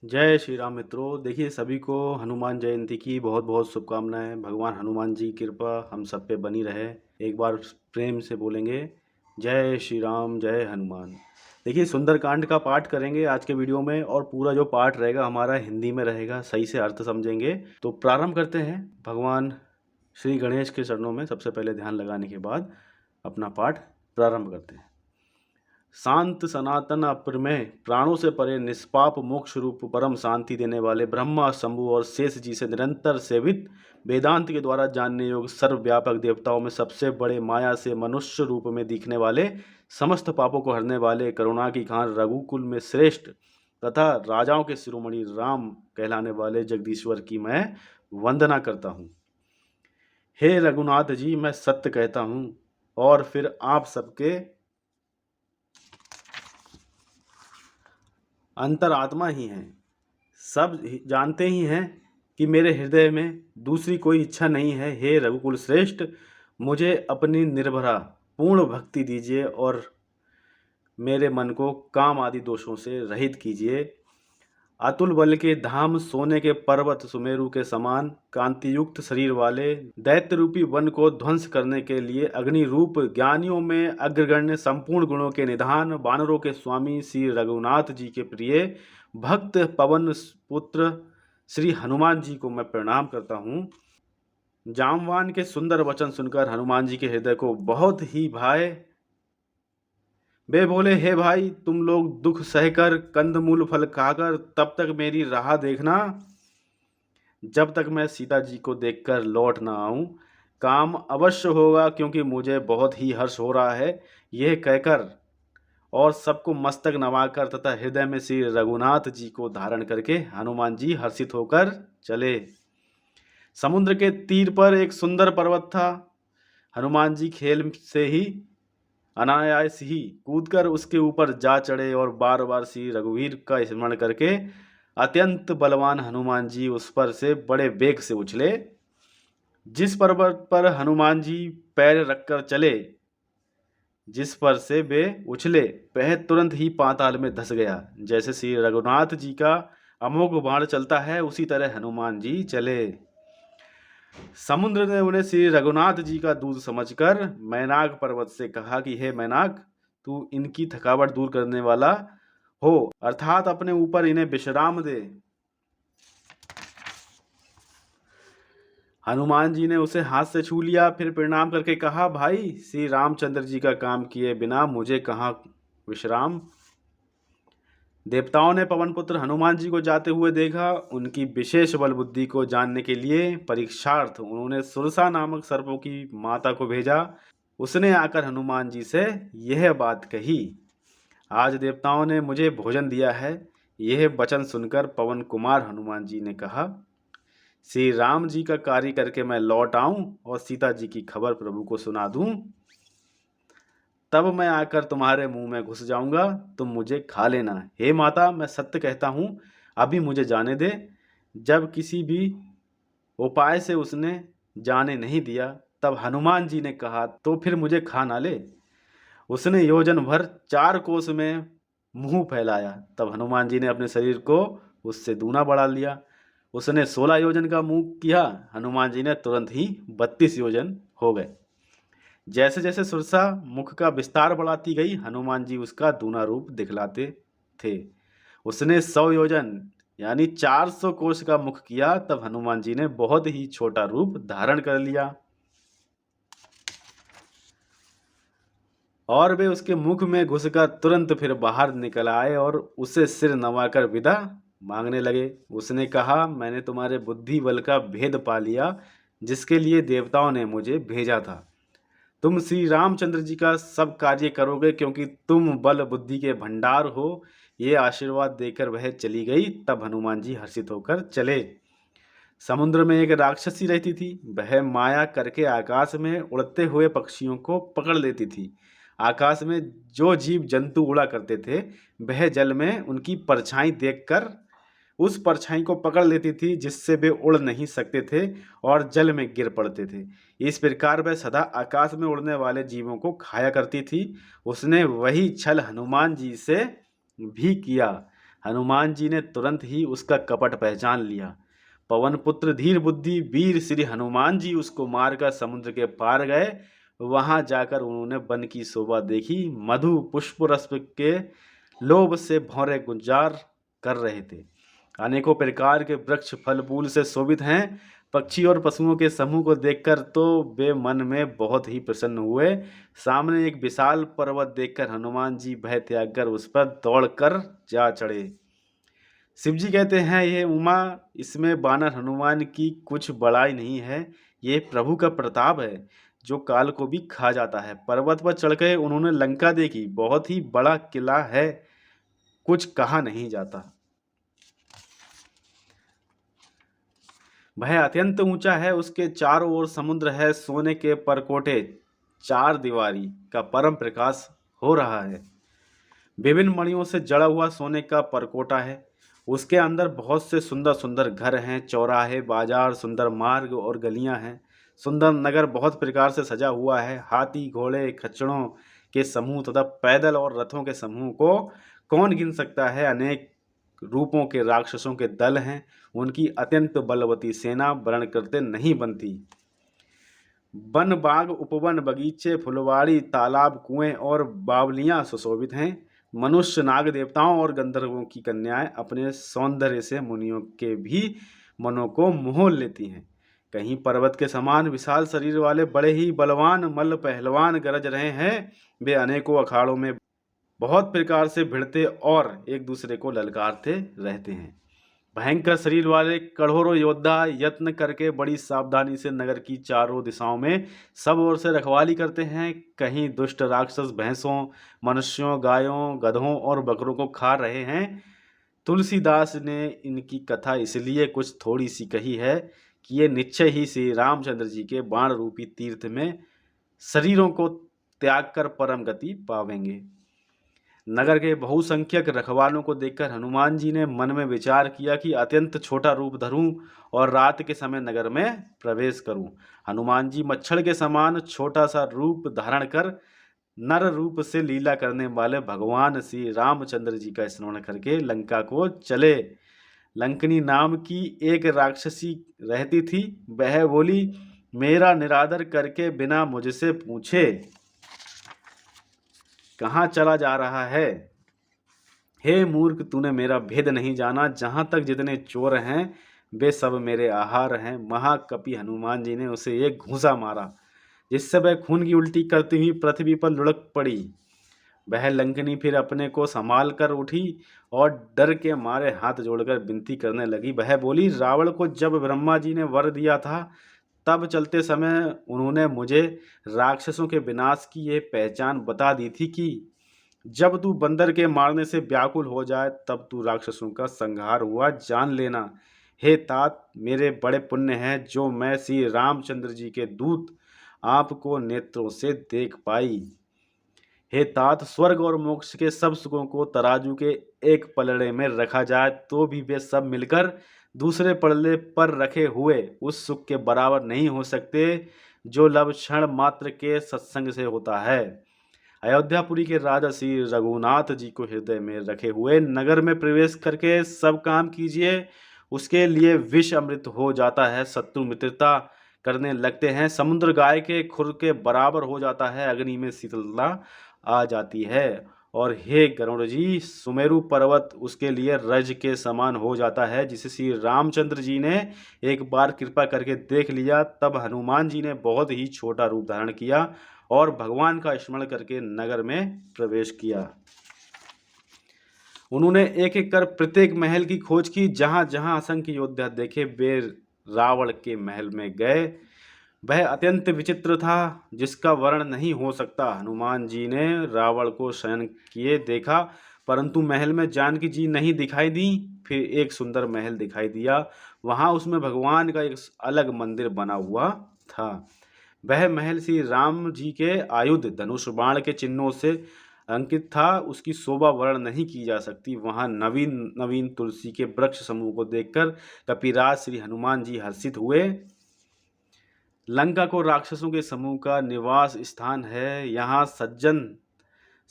जय श्री राम मित्रों। देखिए, सभी को हनुमान जयंती की बहुत बहुत शुभकामनाएं। भगवान हनुमान जी की कृपा हम सब पे बनी रहे। एक बार प्रेम से बोलेंगे, जय श्री राम, जय हनुमान। देखिए, सुंदरकांड का पाठ करेंगे आज के वीडियो में, और पूरा जो पाठ रहेगा हमारा हिंदी में रहेगा, सही से अर्थ समझेंगे। तो प्रारंभ करते हैं भगवान श्री गणेश के चरणों में सबसे पहले ध्यान लगाने के बाद अपना पाठ प्रारंभ करते हैं। शांत सनातन अप्रमेय, प्राणों से परे, निष्पाप, मोक्ष रूप, परम शांति देने वाले, ब्रह्मा, शंभु और शेष जी से निरंतर सेवित, वेदांत के द्वारा जानने योग्य, सर्वव्यापक, देवताओं में सबसे बड़े, माया से मनुष्य रूप में दिखने वाले, समस्त पापों को हरने वाले, करुणा की खान, रघुकुल में श्रेष्ठ तथा राजाओं के शिरोमणि राम कहलाने वाले जगदीश्वर की मैं वंदना करता हूँ। हे रघुनाथ जी, मैं सत्य कहता हूँ और फिर आप सबके अंतरात्मा ही हैं। सब जानते ही हैं कि मेरे हृदय में दूसरी कोई इच्छा नहीं है। हे रघुकुल श्रेष्ठ, मुझे अपनी निर्भरा पूर्ण भक्ति दीजिए और मेरे मन को काम आदि दोषों से रहित कीजिए। अतुल बल के धाम, सोने के पर्वत सुमेरु के समान, कांति युक्त शरीर वाले, दैत्य रूपी वन को ध्वंस करने के लिए अग्नि रूप, ज्ञानियों में अग्रगण्य, संपूर्ण गुणों के निधान, वानरों के स्वामी श्री रघुनाथ जी के प्रिय भक्त, पवन पुत्र श्री हनुमान जी को मैं प्रणाम करता हूँ। जामवान के सुंदर वचन सुनकर हनुमान जी के हृदय को बहुत ही भाए। वे बोले, हे भाई, तुम लोग दुख सहकर, कंदमूल फल खाकर तब तक मेरी राह देखना, जब तक मैं सीता जी को देखकर लौट ना आऊं। काम अवश्य होगा, क्योंकि मुझे बहुत ही हर्ष हो रहा है। यह कहकर और सबको मस्तक नवाकर तथा हृदय में श्री रघुनाथ जी को धारण करके हनुमान जी हर्षित होकर चले। समुद्र के तीर पर एक सुंदर पर्वत था। हनुमान जी खेल से ही अनायास ही कूदकर उसके ऊपर जा चढ़े और बार बार श्री रघुवीर का स्मरण करके अत्यंत बलवान हनुमान जी उस पर से बड़े वेग से उछले। जिस पर्वत पर हनुमान जी पैर रखकर चले, जिस पर से वे उछले, वह तुरंत ही पाताल में धंस गया। जैसे श्री रघुनाथ जी का अमोघ बाण चलता है, उसी तरह हनुमान जी चले। समुद्र ने उन्हें श्री रघुनाथ जी का दूत समझकर मैनाक पर्वत से कहा कि हे मैनाक, तू इनकी थकावट दूर करने वाला हो, अर्थात अपने ऊपर इन्हें विश्राम दे। हनुमान जी ने उसे हाथ से छू लिया, फिर प्रणाम करके कहा, भाई, श्री रामचंद्र जी का काम किए बिना मुझे कहाँ विश्राम। देवताओं ने पवन पुत्र हनुमान जी को जाते हुए देखा। उनकी विशेष बल बुद्धि को जानने के लिए परीक्षार्थ उन्होंने सुरसा नामक सर्पों की माता को भेजा। उसने आकर हनुमान जी से यह बात कही, आज देवताओं ने मुझे भोजन दिया है। यह वचन सुनकर पवन कुमार हनुमान जी ने कहा, श्री राम जी का कार्य करके मैं लौट आऊं और सीता जी की खबर प्रभु को सुना दूं, तब मैं आकर तुम्हारे मुंह में घुस जाऊंगा, तुम मुझे खा लेना। हे माता, मैं सत्य कहता हूं, अभी मुझे जाने दे। जब किसी भी उपाय से उसने जाने नहीं दिया, तब हनुमान जी ने कहा, तो फिर मुझे खा ना ले। उसने योजन भर 4 कोस में मुंह फैलाया, तब हनुमान जी ने अपने शरीर को उससे दूना बढ़ा लिया। उसने 16 योजन का मुंह किया, हनुमान जी ने तुरंत ही 32 योजन हो गए। जैसे जैसे सुरसा मुख का विस्तार बढ़ाती गई, हनुमान जी उसका दूना रूप दिखलाते थे। उसने 100 योजन यानी 400 कोस का मुख किया, तब हनुमान जी ने बहुत ही छोटा रूप धारण कर लिया और वे उसके मुख में घुसकर तुरंत फिर बाहर निकल आए और उसे सिर नवाकर विदा मांगने लगे। उसने कहा, मैंने तुम्हारे बुद्धि बल का भेद पा लिया, जिसके लिए देवताओं ने मुझे भेजा था। तुम श्री रामचंद्र जी का सब कार्य करोगे, क्योंकि तुम बल बुद्धि के भंडार हो। ये आशीर्वाद देकर वह चली गई। तब हनुमान जी हर्षित होकर चले। समुद्र में एक राक्षसी रहती थी। वह माया करके आकाश में उड़ते हुए पक्षियों को पकड़ लेती थी। आकाश में जो जीव जंतु उड़ा करते थे, वह जल में उनकी परछाई देखकर उस परछाई को पकड़ लेती थी, जिससे वे उड़ नहीं सकते थे और जल में गिर पड़ते थे। इस प्रकार वह सदा आकाश में उड़ने वाले जीवों को खाया करती थी। उसने वही छल हनुमान जी से भी किया। हनुमान जी ने तुरंत ही उसका कपट पहचान लिया। पवन पुत्र धीर बुद्धि वीर श्री हनुमान जी उसको मारकर समुद्र के पार गए। वहां जाकर उन्होंने वन की शोभा देखी। मधु पुष्प रस के लोभ से भौरे गुंजार कर रहे थे। अनेकों प्रकार के वृक्ष फल फूल से शोभित हैं। पक्षी और पशुओं के समूह को देखकर तो वे मन में बहुत ही प्रसन्न हुए। सामने एक विशाल पर्वत देखकर हनुमान जी भय त्याग कर उस पर दौड़कर जा चढ़े। शिव जी कहते हैं, यह उमा, इसमें बानर हनुमान की कुछ बड़ाई नहीं है। ये प्रभु का प्रताप है जो काल को भी खा जाता है। पर्वत पर चढ़ गए उन्होंने लंका देखी। बहुत ही बड़ा किला है, कुछ कहा नहीं जाता। वह अत्यंत ऊंचा है, उसके चारों ओर समुद्र है। सोने के परकोटे चार दीवारी का परम प्रकाश हो रहा है। विभिन्न मणियों से जड़ा हुआ सोने का परकोटा है। उसके अंदर बहुत से सुंदर सुंदर घर हैं, चौराहे, बाजार, सुंदर मार्ग और गलियां हैं। सुंदर नगर बहुत प्रकार से सजा हुआ है। हाथी, घोड़े, खच्चरों के समूह तथा पैदल और रथों के समूह को कौन गिन सकता है। अनेक रूपों के राक्षसों के दल हैं। उनकी अत्यंत बलवती सेना वर्ण करते नहीं बनती। वन, बाग, उपवन, बगीचे, फुलवाड़ी, तालाब, कुएं और बावलियां सुशोभित हैं। मनुष्य, नाग देवताओं और गंधर्वों की कन्याएं अपने सौंदर्य से मुनियों के भी मनों को मोह लेती हैं। कहीं पर्वत के समान विशाल शरीर वाले बड़े ही बलवान मल्ल पहलवान गरज रहे हैं। वे अनेकों अखाड़ों में बहुत प्रकार से भिड़ते और एक दूसरे को ललकारते रहते हैं। भयंकर शरीर वाले कठोर योद्धा यत्न करके बड़ी सावधानी से नगर की चारों दिशाओं में सब ओर से रखवाली करते हैं। कहीं दुष्ट राक्षस भैंसों, मनुष्यों, गायों, गधों और बकरों को खा रहे हैं। तुलसीदास ने इनकी कथा इसलिए कुछ थोड़ी सी कही है कि ये निश्चय ही श्री रामचंद्र जी के बाण रूपी तीर्थ में शरीरों को त्याग कर परम गति पावेंगे। नगर के बहुसंख्यक रखवालों को देखकर हनुमान जी ने मन में विचार किया कि अत्यंत छोटा रूप धरूं और रात के समय नगर में प्रवेश करूं। हनुमान जी मच्छर के समान छोटा सा रूप धारण कर नर रूप से लीला करने वाले भगवान श्री रामचंद्र जी का स्मरण करके लंका को चले। लंकनी नाम की एक राक्षसी रहती थी। वह बोली, मेरा निरादर करके बिना मुझसे पूछे कहाँ चला जा रहा है। हे मूर्ख, तूने मेरा भेद नहीं जाना। जहाँ तक जितने चोर हैं वे सब मेरे आहार हैं। महाकपि हनुमान जी ने उसे एक घूंसा मारा जिससे वह खून की उल्टी करती हुई पृथ्वी पर लुढ़क पड़ी। वह लंकनी फिर अपने को संभाल कर उठी और डर के मारे हाथ जोड़कर विनती करने लगी। वह बोली, रावण को जब ब्रह्मा जी ने वर दिया था तब चलते समय उन्होंने मुझे राक्षसों के विनाश की ये पहचान बता दी थी कि जब तू बंदर के मारने से व्याकुल हो जाए तब तू राक्षसों का संहार हुआ जान लेना। हे तात, मेरे बड़े पुण्य हैं जो मैं श्री रामचंद्र जी के दूत आपको नेत्रों से देख पाई। हे तात, स्वर्ग और मोक्ष के सब सुखों को तराजू के एक पलड़े में रखा जाए तो भी वे सब मिलकर दूसरे पलड़े पर रखे हुए उस सुख के बराबर नहीं हो सकते जो लव क्षण मात्र के सत्संग से होता है। अयोध्यापुरी के राजा श्री रघुनाथ जी को हृदय में रखे हुए नगर में प्रवेश करके सब काम कीजिए। उसके लिए विष अमृत हो जाता है। शत्रु मित्रता करने लगते हैं। समुद्र गाय के खुर के बराबर हो जाता है। अग्नि में शीतलता आ जाती है। और हे गरुड़ जी, सुमेरु पर्वत उसके लिए रज के समान हो जाता है। जिसे श्री रामचंद्र जी ने एक बार कृपा करके देख लिया तब हनुमान जी ने बहुत ही छोटा रूप धारण किया और भगवान का स्मरण करके नगर में प्रवेश किया। उन्होंने एक एक कर प्रत्येक महल की खोज की। जहां जहां असंख्य योद्धा देखे वे रावण के महल में गए। वह अत्यंत विचित्र था जिसका वर्णन नहीं हो सकता। हनुमान जी ने रावण को शयन किए देखा परंतु महल में जानकी जी नहीं दिखाई दी। फिर एक सुंदर महल दिखाई दिया। वहां उसमें भगवान का एक अलग मंदिर बना हुआ था। वह महल श्री राम जी के आयुध धनुष बाण के चिन्हों से अंकित था। उसकी शोभा वर्णन नहीं की जा सकती। वहां नवीन नवीन तुलसी के वृक्ष समूह को देखकर कपिराज श्री हनुमान जी हर्षित हुए। लंका को राक्षसों के समूह का निवास स्थान है। यहाँ सज्जन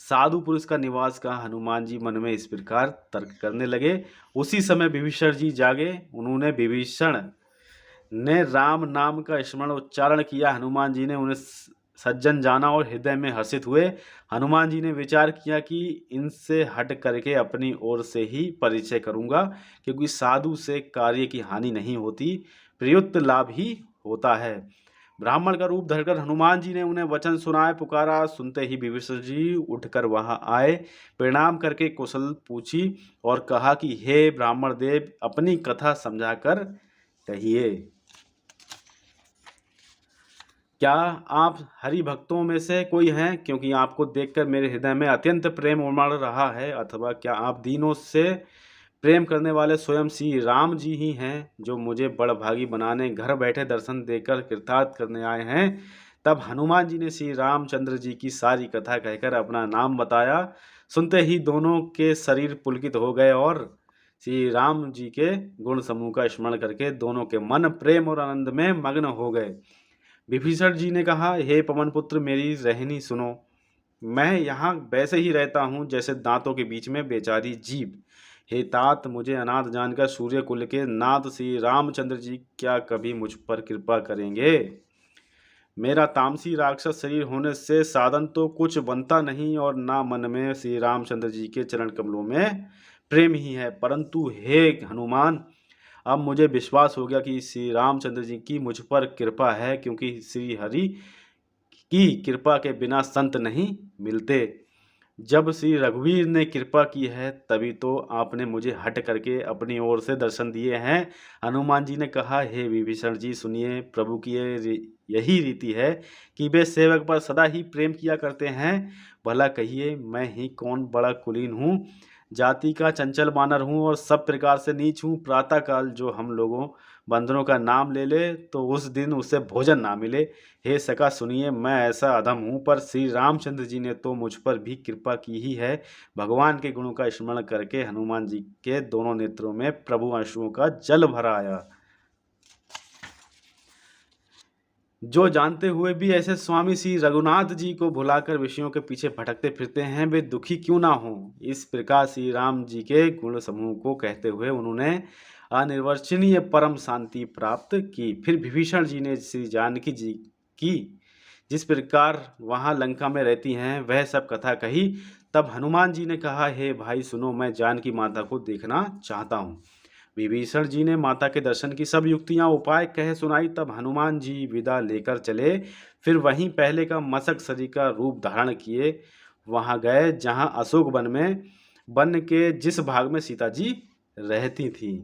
साधु पुरुष का निवास कहा। हनुमान जी मन में इस प्रकार तर्क करने लगे। उसी समय विभीषण जी जागे। उन्होंने विभीषण ने राम नाम का स्मरण उच्चारण किया। हनुमान जी ने उन्हें सज्जन जाना और हृदय में हर्षित हुए। हनुमान जी ने विचार किया कि इनसे हट करके अपनी ओर से ही परिचय करूंगा, क्योंकि साधु से कार्य की हानि नहीं होती, प्रयुक्त लाभ ही होता है। ब्राह्मण का रूप धरकर हनुमान जी ने उन्हें वचन सुनाए। पुकारा सुनते ही विभीषण जी उठकर वहां आए, प्रणाम करके कुशल पूछी और कहा कि हे ब्राह्मण देव, अपनी कथा समझाकर कहिए। क्या आप हरि भक्तों में से कोई हैं? क्योंकि आपको देखकर मेरे हृदय में अत्यंत प्रेम उमड़ रहा है। अथवा क्या आप दीनों से प्रेम करने वाले स्वयं श्री राम जी ही हैं, जो मुझे बड़भागी बनाने घर बैठे दर्शन देकर कृतार्थ करने आए हैं? तब हनुमान जी ने श्री रामचंद्र जी की सारी कथा कहकर अपना नाम बताया। सुनते ही दोनों के शरीर पुलकित हो गए और श्री राम जी के गुण समूह का स्मरण करके दोनों के मन प्रेम और आनंद में मग्न हो गए। विभीषण जी ने कहा, हे पवन पुत्र, मेरी रहनी सुनो। मैं यहाँ वैसे ही रहता हूँ जैसे दांतों के बीच में बेचारी जीभ। हे तात, मुझे अनाथ जानकर सूर्य कुल के नाथ श्री रामचंद्र जी क्या कभी मुझ पर कृपा करेंगे? मेरा तामसी राक्षस शरीर होने से साधन तो कुछ बनता नहीं और ना मन में श्री रामचंद्र जी के चरण कमलों में प्रेम ही है। परंतु हे हनुमान, अब मुझे विश्वास हो गया कि श्री रामचंद्र जी की मुझ पर कृपा है, क्योंकि श्री हरि की कृपा के बिना संत नहीं मिलते। जब श्री रघुवीर ने कृपा की है तभी तो आपने मुझे हट करके अपनी ओर से दर्शन दिए हैं। हनुमान जी ने कहा, हे विभीषण जी सुनिए, प्रभु की यही रीति है कि वे सेवक पर सदा ही प्रेम किया करते हैं। भला कहिए, मैं ही कौन बड़ा कुलीन हूँ, जाति का चंचल बानर हूँ और सब प्रकार से नीच हूँ। प्रातःकाल जो हम लोगों बंदरों का नाम ले ले तो उस दिन उसे भोजन ना मिले। हे सखा सुनिए, मैं ऐसा अधम हूँ, पर श्री रामचंद्र जी ने तो मुझ पर भी कृपा की ही है। भगवान के गुणों का स्मरण करके हनुमान जी के दोनों नेत्रों में प्रभु आंसुओं का जल भरा आया। जो जानते हुए भी ऐसे स्वामी श्री रघुनाथ जी को भुलाकर विषयों के पीछे भटकते फिरते हैं, वे दुखी क्यों ना हों। इस प्रकार श्री राम जी के गुण समूह को कहते हुए उन्होंने अनिर्वचनीय परम शांति प्राप्त की। फिर विभीषण जी ने श्री जानकी जी की जिस प्रकार वहाँ लंका में रहती हैं वह सब कथा कही। तब हनुमान जी ने कहा, हे भाई सुनो, मैं जानकी माता को देखना चाहता हूँ। विभीषण जी ने माता के दर्शन की सब युक्तियां उपाय कह सुनाई। तब हनुमान जी विदा लेकर चले। फिर वहीं पहले का मशक शरीर का रूप धारण किए वहां गए जहां अशोक वन के जिस भाग में सीता जी रहती थी।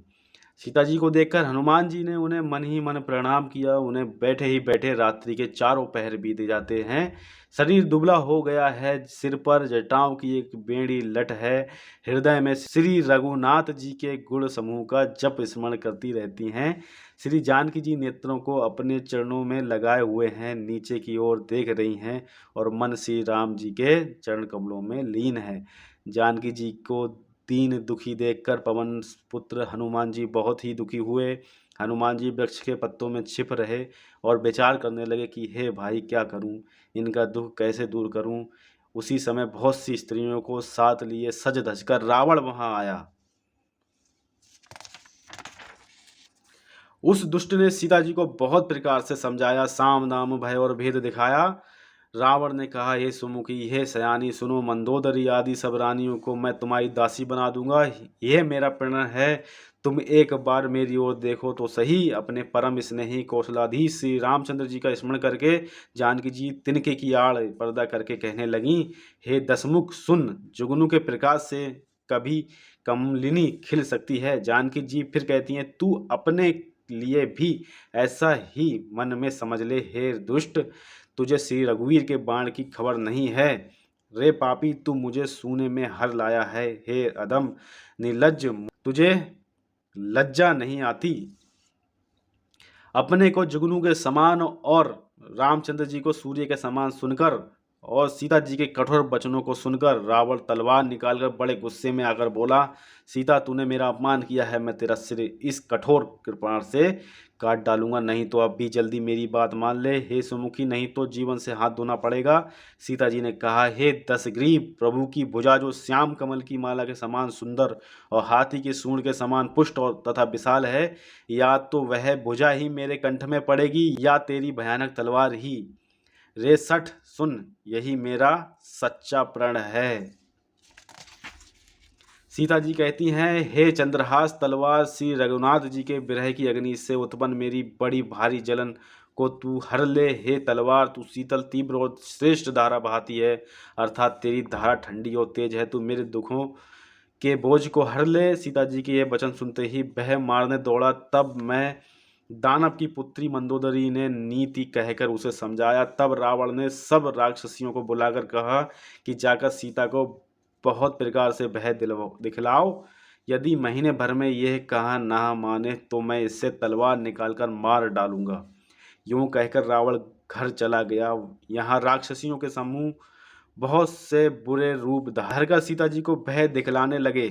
सीता जी को देखकर हनुमान जी ने उन्हें मन ही मन प्रणाम किया। उन्हें बैठे ही बैठे रात्रि के चारों पहर बीत जाते हैं। शरीर दुबला हो गया है, सिर पर जटाओं की एक बेड़ी लट है। हृदय में श्री रघुनाथ जी के गुण समूह का जप स्मरण करती रहती हैं। श्री जानकी जी नेत्रों को अपने चरणों में लगाए हुए हैं, नीचे की ओर देख रही हैं और मन श्री राम जी के चरण कमलों में लीन है। जानकी जी को दीन दुखी देखकर पवन पुत्र हनुमान जी बहुत ही दुखी हुए। हनुमान जी वृक्ष के पत्तों में छिप रहे और विचार करने लगे कि हे भाई, क्या करूं, इनका दुख कैसे दूर करूं। उसी समय बहुत सी स्त्रियों को साथ लिए सज धज कर रावण वहां आया। उस दुष्ट ने सीता जी को बहुत प्रकार से समझाया, साम दाम भय और भेद दिखाया। रावण ने कहा, हे सुमुखी, हे सयानी सुनो, मंदोदरी आदि सब रानियों को मैं तुम्हारी दासी बना दूंगा। यह मेरा प्रण है। तुम एक बार मेरी ओर देखो तो सही। अपने परम स्नेही कौशलाधीश श्री रामचंद्र जी का स्मरण करके जानकी जी तिनके की आड़ पर्दा करके कहने लगी, हे दसमुख सुन, जुगनू के प्रकाश से कभी कमलिनी खिल सकती है। जानकी जी फिर कहती हैं, तू अपने लिए भी ऐसा ही मन में समझ ले। हे दुष्ट, तुझे श्री रघुवीर के बाण की खबर नहीं है। रे पापी, तू मुझे सूने में हर लाया है। हे अधम निर्लज्ज, तुझे लज्जा नहीं आती। अपने को जुगनू के समान और रामचंद्र जी को सूर्य के समान सुनकर और सीता जी के कठोर वचनों को सुनकर रावण तलवार निकालकर बड़े गुस्से में आकर बोला, सीता तूने मेरा अपमान किया है, मैं तेरा सिर इस कठोर कृपाण से काट डालूंगा, नहीं तो अब भी जल्दी मेरी बात मान ले हे सुमुखी, नहीं तो जीवन से हाथ धोना पड़ेगा। सीता जी ने कहा, हे दशग्रीव, प्रभु की भुजा जो श्याम कमल की माला के समान सुंदर और हाथी के सूंड के समान पुष्ट और तथा विशाल है, या तो वह भुजा ही मेरे कंठ में पड़ेगी या तेरी भयानक तलवार ही। रे सठ सुन, यही मेरा सच्चा प्रण है। सीता जी कहती हैं, हे चंद्रहास तलवार, श्री रघुनाथ जी के विरह की अग्नि से उत्पन्न मेरी बड़ी भारी जलन को तू हर ले। हे तलवार, तू शीतल तीव्र और श्रेष्ठ धारा बहाती है, अर्थात तेरी धारा ठंडी और तेज है, तू मेरे दुखों के बोझ को हर ले। सीता जी के ये वचन सुनते ही वह मारने दौड़ा। तब मैं दानव की पुत्री मंदोदरी ने नीति कहकर उसे समझाया। तब रावण ने सब राक्षसियों को बुलाकर कहा कि जाकर सीता को बहुत प्रकार से भय दिखलाओ, यदि महीने भर में यह कहा ना माने तो मैं इससे तलवार निकालकर मार डालूंगा। यूं कहकर रावण घर चला गया। यहाँ राक्षसियों के समूह बहुत से बुरे रूप धार कर सीता जी को भय दिखलाने लगे।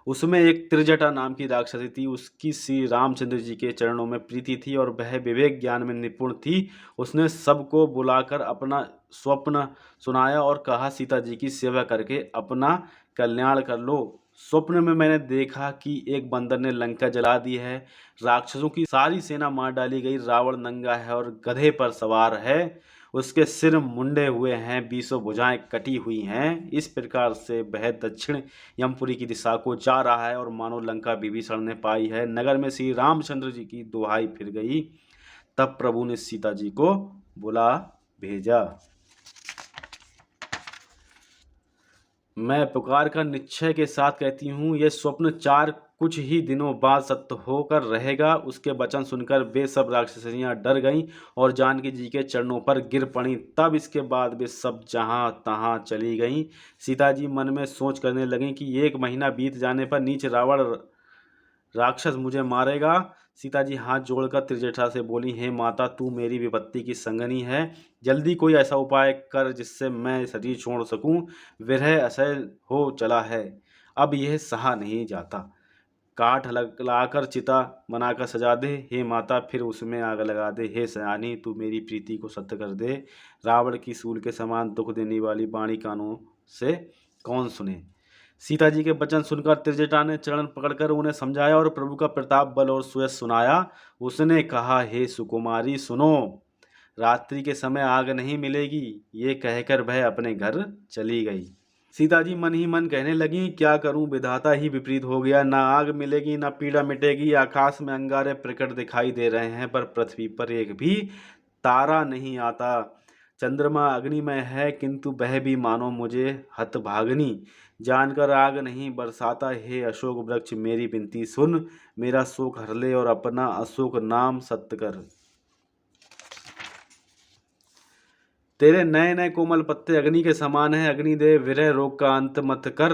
उसमें एक त्रिजटा नाम की राक्षसी थी। उसकी श्री रामचंद्र जी के चरणों में प्रीति थी और वह विवेक ज्ञान में निपुण थी। उसने सबको बुलाकर अपना स्वप्न सुनाया और कहा, सीता जी की सेवा करके अपना कल्याण कर लो। स्वप्न में मैंने देखा कि एक बंदर ने लंका जला दी है, राक्षसों की सारी सेना मार डाली गई, रावण नंगा है और गधे पर सवार है, उसके सिर मुंडे हुए हैं, बीसों भुजाएं कटी हुई हैं। इस प्रकार से वह दक्षिण यमपुरी की दिशा को जा रहा है और मानो लंका विभीषण ने पाई है। नगर में श्री रामचंद्र जी की दुहाई फिर गई। तब प्रभु ने सीता जी को बुला भेजा। मैं पुकार कर निश्चय के साथ कहती हूँ, यह स्वप्न चार कुछ ही दिनों बाद सत्य होकर रहेगा। उसके वचन सुनकर वे सब राक्षसियाँ डर गईं और जानकी जी के चरणों पर गिर पड़ी। तब इसके बाद वे सब जहाँ तहाँ चली गईं। सीता जी मन में सोच करने लगीं कि एक महीना बीत जाने पर नीच रावण राक्षस मुझे मारेगा। सीता जी हाथ जोड़कर त्रिजटा से बोली, हे माता, तू मेरी विपत्ति की संगनी है, जल्दी कोई ऐसा उपाय कर जिससे मैं शरीर छोड़ सकूं। विरह असह्य हो चला है, अब यह सहा नहीं जाता। काठ लाकर चिता बनाकर सजा दे हे माता, फिर उसमें आग लगा दे। हे सयानी, तू मेरी प्रीति को सत्य कर दे। रावण की सूल के समान दुख देने वाली वाणी कानों से कौन सुने। सीता जी के वचन सुनकर त्रिजटा ने चरण पकड़कर उन्हें समझाया और प्रभु का प्रताप, बल और सुयश सुनाया। उसने कहा, हे सुकुमारी सुनो, रात्रि के समय आग नहीं मिलेगी। ये कहकर वह अपने घर चली गई। सीता जी मन ही मन कहने लगी, क्या करूं, विधाता ही विपरीत हो गया, ना आग मिलेगी ना पीड़ा मिटेगी। आकाश में अंगारे प्रकट दिखाई दे रहे हैं पर पृथ्वी पर एक भी तारा नहीं आता। चंद्रमा अग्निमय है किंतु वह भी मानो मुझे हतभागिनी जानकर आग नहीं बरसाता। हे अशोक वृक्ष, मेरी विनती सुन, मेरा शोक हर ले और अपना अशोक नाम सत्य कर। तेरे नए नए कोमल पत्ते अग्नि के समान है, अग्निदेव विरह रोग का अंत मत कर,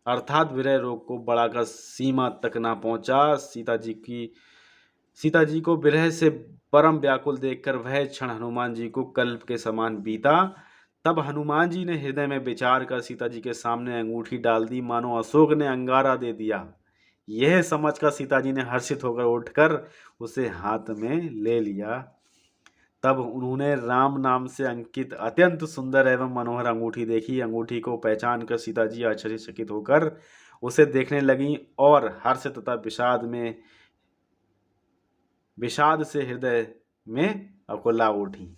अर्थात विरह रोग को बढ़ाकर सीमा तक ना पहुंचा। सीता जी को विरह से परम व्याकुल देखकर वह क्षण हनुमान जी को कल्प के समान बीता। तब हनुमान जी ने हृदय में विचार कर सीता जी के सामने अंगूठी डाल दी, मानो अशोक ने अंगारा दे दिया। यह समझकर सीता जी ने हर्षित होकर उठकर उसे हाथ में ले लिया। तब उन्होंने राम नाम से अंकित अत्यंत सुंदर एवं मनोहर अंगूठी देखी। अंगूठी को पहचान कर सीता जी आश्चर्यचकित होकर उसे देखने लगीं और हर्ष तथा विषाद से हृदय में अकुला उठी।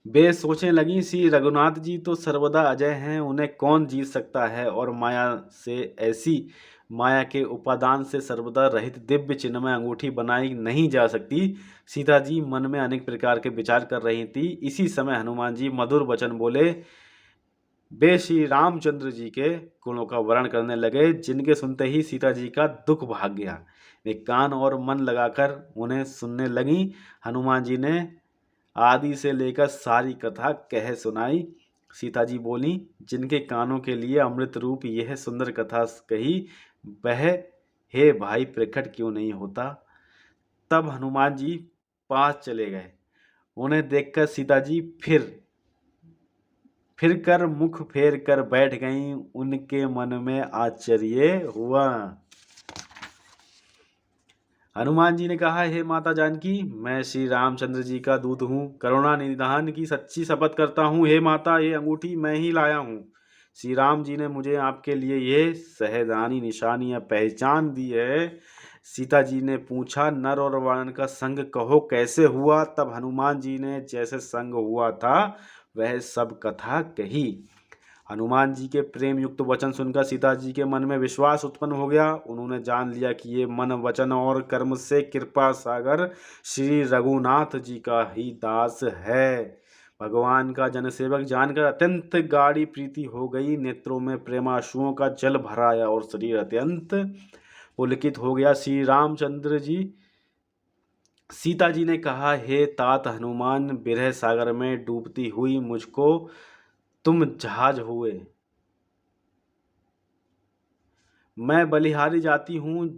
वे सोचने लगी, श्री रघुनाथ जी तो सर्वदा अजय हैं, उन्हें कौन जीत सकता है, और माया से ऐसी माया के उपादान से सर्वदा रहित दिव्य चिन्हमय अंगूठी बनाई नहीं जा सकती। सीता जी मन में अनेक प्रकार के विचार कर रही थी। इसी समय हनुमान जी मधुर वचन बोले। वे श्री रामचंद्र जी के गुणों का वर्णन करने लगे, जिनके सुनते ही सीता जी का दुख भाग गया। वे कान और मन लगाकर उन्हें सुनने लगी। हनुमान जी ने आदि से लेकर सारी कथा कह सुनाई। सीता जी बोली, जिनके कानों के लिए अमृत रूप यह सुंदर कथा कही, वह हे भाई प्रकट क्यों नहीं होता। तब हनुमान जी पास चले गए उन्हें देखकर सीता जी फिर कर मुख फेर कर बैठ गईं। उनके मन में आश्चर्य हुआ। हनुमान जी ने कहा, हे माता जानकी, मैं श्री रामचंद्र जी का दूत हूँ। करुणा निधान की सच्ची शपथ करता हूँ, हे माता, ये अंगूठी मैं ही लाया हूँ। श्री राम जी ने मुझे आपके लिए ये सहदानी निशानी या पहचान दी है। सीता जी ने पूछा, नर और वानर का संग कहो कैसे हुआ। तब हनुमान जी ने जैसे संग हुआ था वह सब कथा कही। हनुमान जी के प्रेम युक्त वचन सुनकर सीता जी के मन में विश्वास उत्पन्न हो गया। उन्होंने जान लिया कि ये मन वचन और कर्म से कृपा सागर श्री रघुनाथ जी का ही दास है। भगवान का जनसेवक जानकर अत्यंत गाढ़ी प्रीति हो गई। नेत्रों में प्रेमाश्रुओं का जल भर आया और शरीर अत्यंत पुलकित हो गया। श्री रामचंद्र जी सीता जी ने कहा, हे तात हनुमान, विरह सागर में डूबती हुई मुझको तुम जहाज हुए। मैं बलिहारी जाती हूँ।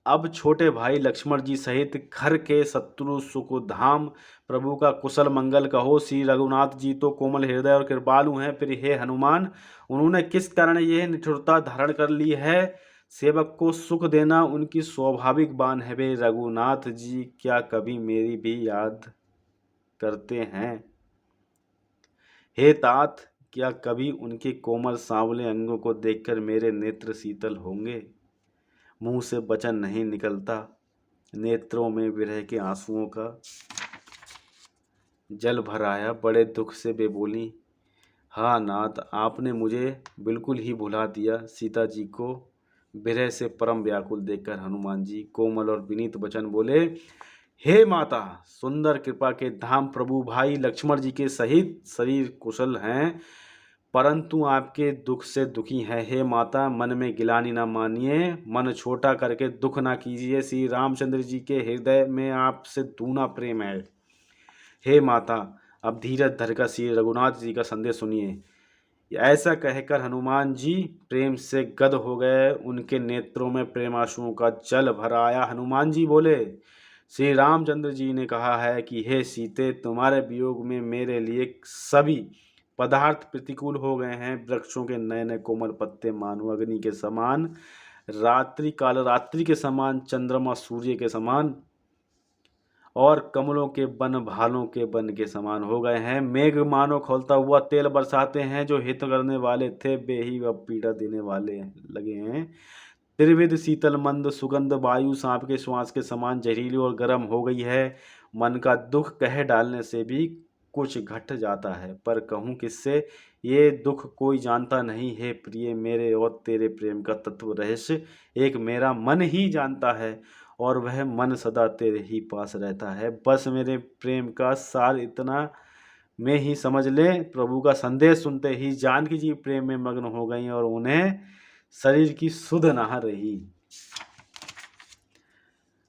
अब छोटे भाई लक्ष्मण जी सहित घर के शत्रु सुखधाम प्रभु का कुशल मंगल कहो। श्री रघुनाथ जी तो कोमल हृदय और कृपालु हैं, फिर हे हनुमान, उन्होंने किस कारण यह निठुरता धारण कर ली है। सेवक को सुख देना उनकी स्वाभाविक बान है। वे रघुनाथ जी क्या कभी मेरी भी याद करते हैं। हे तात, क्या कभी उनके कोमल सांवले अंगों को देखकर मेरे नेत्र शीतल होंगे। मुंह से वचन नहीं निकलता, नेत्रों में विरह के आंसुओं का जल भर आया। बड़े दुख से वे बोली, हाँ नाथ, आपने मुझे बिल्कुल ही भुला दिया। सीता जी को विरह से परम व्याकुल देखकर हनुमान जी कोमल और विनीत वचन बोले, हे माता, सुंदर कृपा के धाम प्रभु भाई लक्ष्मण जी के सहित शरीर कुशल हैं, परंतु आपके दुख से दुखी है। हे माता, मन में गिलानी न मानिए, मन छोटा करके दुख ना कीजिए। श्री रामचंद्र जी के हृदय में आपसे दूना प्रेम है। हे माता, अब धीरज धरकर श्री रघुनाथ जी का संदेश सुनिए। ऐसा कहकर हनुमान जी प्रेम से गद हो गए। उनके नेत्रों में प्रेमाश्रुओं का जल भर आया। हनुमान जी बोले, श्री रामचंद्र जी ने कहा है कि हे सीते, तुम्हारे वियोग में मेरे लिए सभी पदार्थ प्रतिकूल हो गए हैं। वृक्षों के नए नए कोमल पत्ते मानो अग्नि के समान, रात्रि काल रात्रि के समान, चंद्रमा सूर्य के समान और कमलों के बन भालों के बन के समान हो गए हैं। मेघ मानो खौलता हुआ तेल बरसाते हैं। जो हित करने वाले थे वे ही अब पीड़ा देने वाले लगे हैं। त्रिविध शीतल मंद सुगंध वायु सांप के श्वास के समान जहरीली और गर्म हो गई है। मन का दुख कह डालने से भी कुछ घट जाता है, पर कहूँ किससे, ये दुख कोई जानता नहीं है। प्रिय, मेरे और तेरे प्रेम का तत्व रहस्य एक मेरा मन ही जानता है, और वह मन सदा तेरे ही पास रहता है। बस मेरे प्रेम का सार इतना में ही समझ ले। प्रभु का संदेश सुनते ही जानकी जी प्रेम में मग्न हो गईं और उन्हें शरीर की सुध ना रही।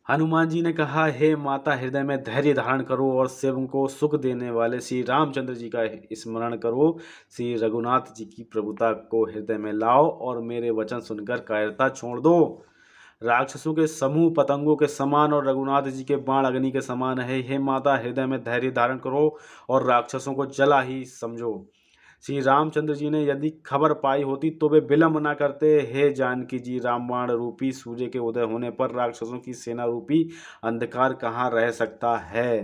हनुमान जी ने कहा, हे माता, हृदय में धैर्य धारण करो और सेवकों को सुख देने वाले श्री रामचंद्र जी का स्मरण करो। श्री रघुनाथ जी की प्रभुता को हृदय में लाओ और मेरे वचन सुनकर कायरता छोड़ दो। राक्षसों के समूह पतंगों के समान और रघुनाथ जी के बाण अग्नि के समान है। हे माता, हृदय में धैर्य धारण करो और राक्षसों को जला ही समझो। श्री रामचंद्र जी ने यदि खबर पाई होती तो वे विलंब न करते। हे जानकी जी, रामबाण रूपी सूर्य के उदय होने पर राक्षसों की सेना रूपी अंधकार कहाँ रह सकता है।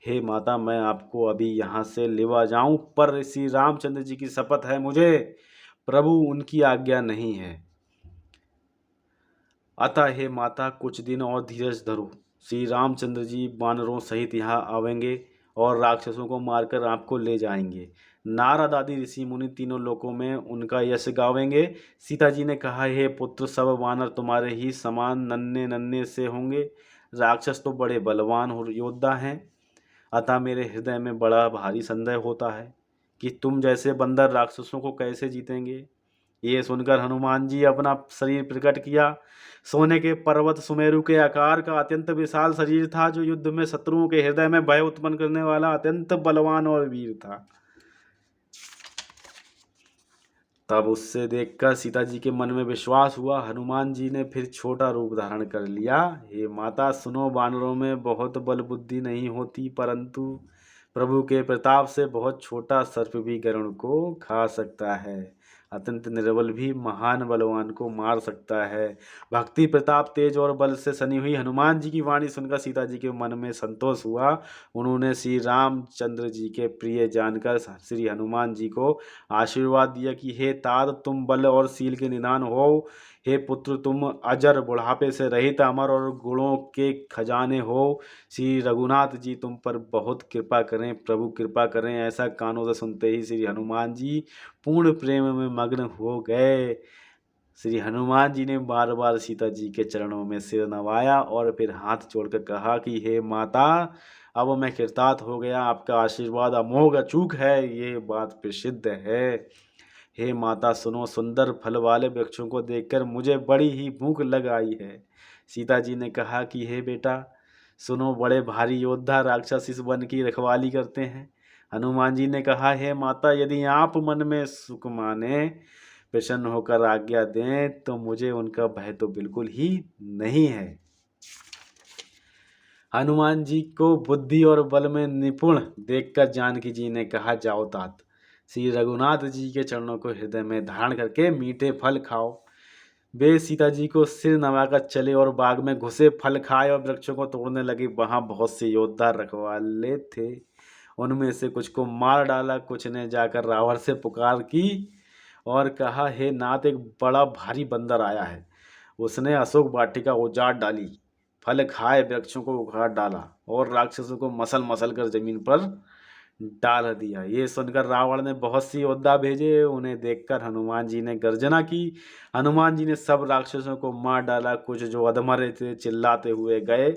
हे माता, मैं आपको अभी यहाँ से लेवा जाऊं, पर श्री रामचंद्र जी की शपथ है मुझे, प्रभु उनकी आज्ञा नहीं है। अतः हे माता, कुछ दिन और धीरज धरो। श्री रामचंद्र जी वानरों सहित यहाँ आवेंगे और राक्षसों को मारकर आपको ले जाएंगे। नारद आदि ऋषि मुनि तीनों लोकों में उनका यश गावेंगे। सीता जी ने कहा, हे पुत्र, सब वानर तुम्हारे ही समान नन्हे नन्हे से होंगे। राक्षस तो बड़े बलवान योद्धा हैं। अतः मेरे हृदय में बड़ा भारी संदेह होता है कि तुम जैसे बंदर राक्षसों को कैसे जीतेंगे। ये सुनकर हनुमान जी अपना शरीर प्रकट किया। सोने के पर्वत सुमेरु के आकार का अत्यंत विशाल शरीर था, जो युद्ध में शत्रुओं के हृदय में भय उत्पन्न करने वाला अत्यंत बलवान और वीर था। तब उससे देखकर सीता जी के मन में विश्वास हुआ। हनुमान जी ने फिर छोटा रूप धारण कर लिया। हे माता, सुनो, वानरों में बहुत बल बुद्धि नहीं होती, परंतु प्रभु के प्रताप से बहुत छोटा सर्प भी गरुड़ को खा सकता है, अत्यंत निर्बल भी महान बलवान को मार सकता है। भक्ति प्रताप तेज और बल से सनी हुई हनुमान जी की वाणी सुनकर सीता जी के मन में संतोष हुआ। उन्होंने श्री रामचंद्र जी के प्रिय जानकर श्री हनुमान जी को आशीर्वाद दिया कि हे तात, तुम बल और शील के निधान हो। हे पुत्र, तुम अजर, बुढ़ापे से रहित, अमर और गुणों के खजाने हो। श्री रघुनाथ जी तुम पर बहुत कृपा करें, प्रभु कृपा करें। ऐसा कानों से सुनते ही श्री हनुमान जी पूर्ण प्रेम में मग्न हो गए। श्री हनुमान जी ने बार बार सीता जी के चरणों में सिर नवाया और फिर हाथ जोड़कर कहा कि हे माता, अब मैं कृतार्थ हो गया। आपका आशीर्वाद अमोघ अचूक है, ये बात प्रसिद्ध है। हे माता सुनो, सुंदर फल वाले वृक्षों को देखकर मुझे बड़ी ही भूख लग आई है। सीता जी ने कहा कि हे बेटा सुनो, बड़े भारी योद्धा राक्षस इस वन की रखवाली करते हैं। हनुमान जी ने कहा, हे माता, यदि आप मन में सुख माने, प्रसन्न होकर आज्ञा दें, तो मुझे उनका भय तो बिल्कुल ही नहीं है। हनुमान जी को बुद्धि और बल में निपुण देखकर जानकी जी ने कहा, जाओ तात, श्री रघुनाथ जी के चरणों को हृदय में धारण करके मीठे फल खाओ। वे सीता जी को सिर नवाकर चले और बाग में घुसे, फल खाए और वृक्षों को तोड़ने लगे। वहां बहुत से योद्धा रखवाले थे, उनमें से कुछ को मार डाला, कुछ ने जाकर रावण से पुकार की और कहा, हे नाथ, एक बड़ा भारी बंदर आया है। उसने अशोक वाटिका उजाड़ डाली, फल खाए, वृक्षों को उखाड़ डाला और राक्षसों को मसल मसल कर जमीन पर डाल दिया। ये सुनकर रावण ने बहुत सी योद्धा भेजे। उन्हें देखकर हनुमान जी ने गर्जना की। हनुमान जी ने सब राक्षसों को मार डाला। कुछ जो अधमरे थे चिल्लाते हुए गए।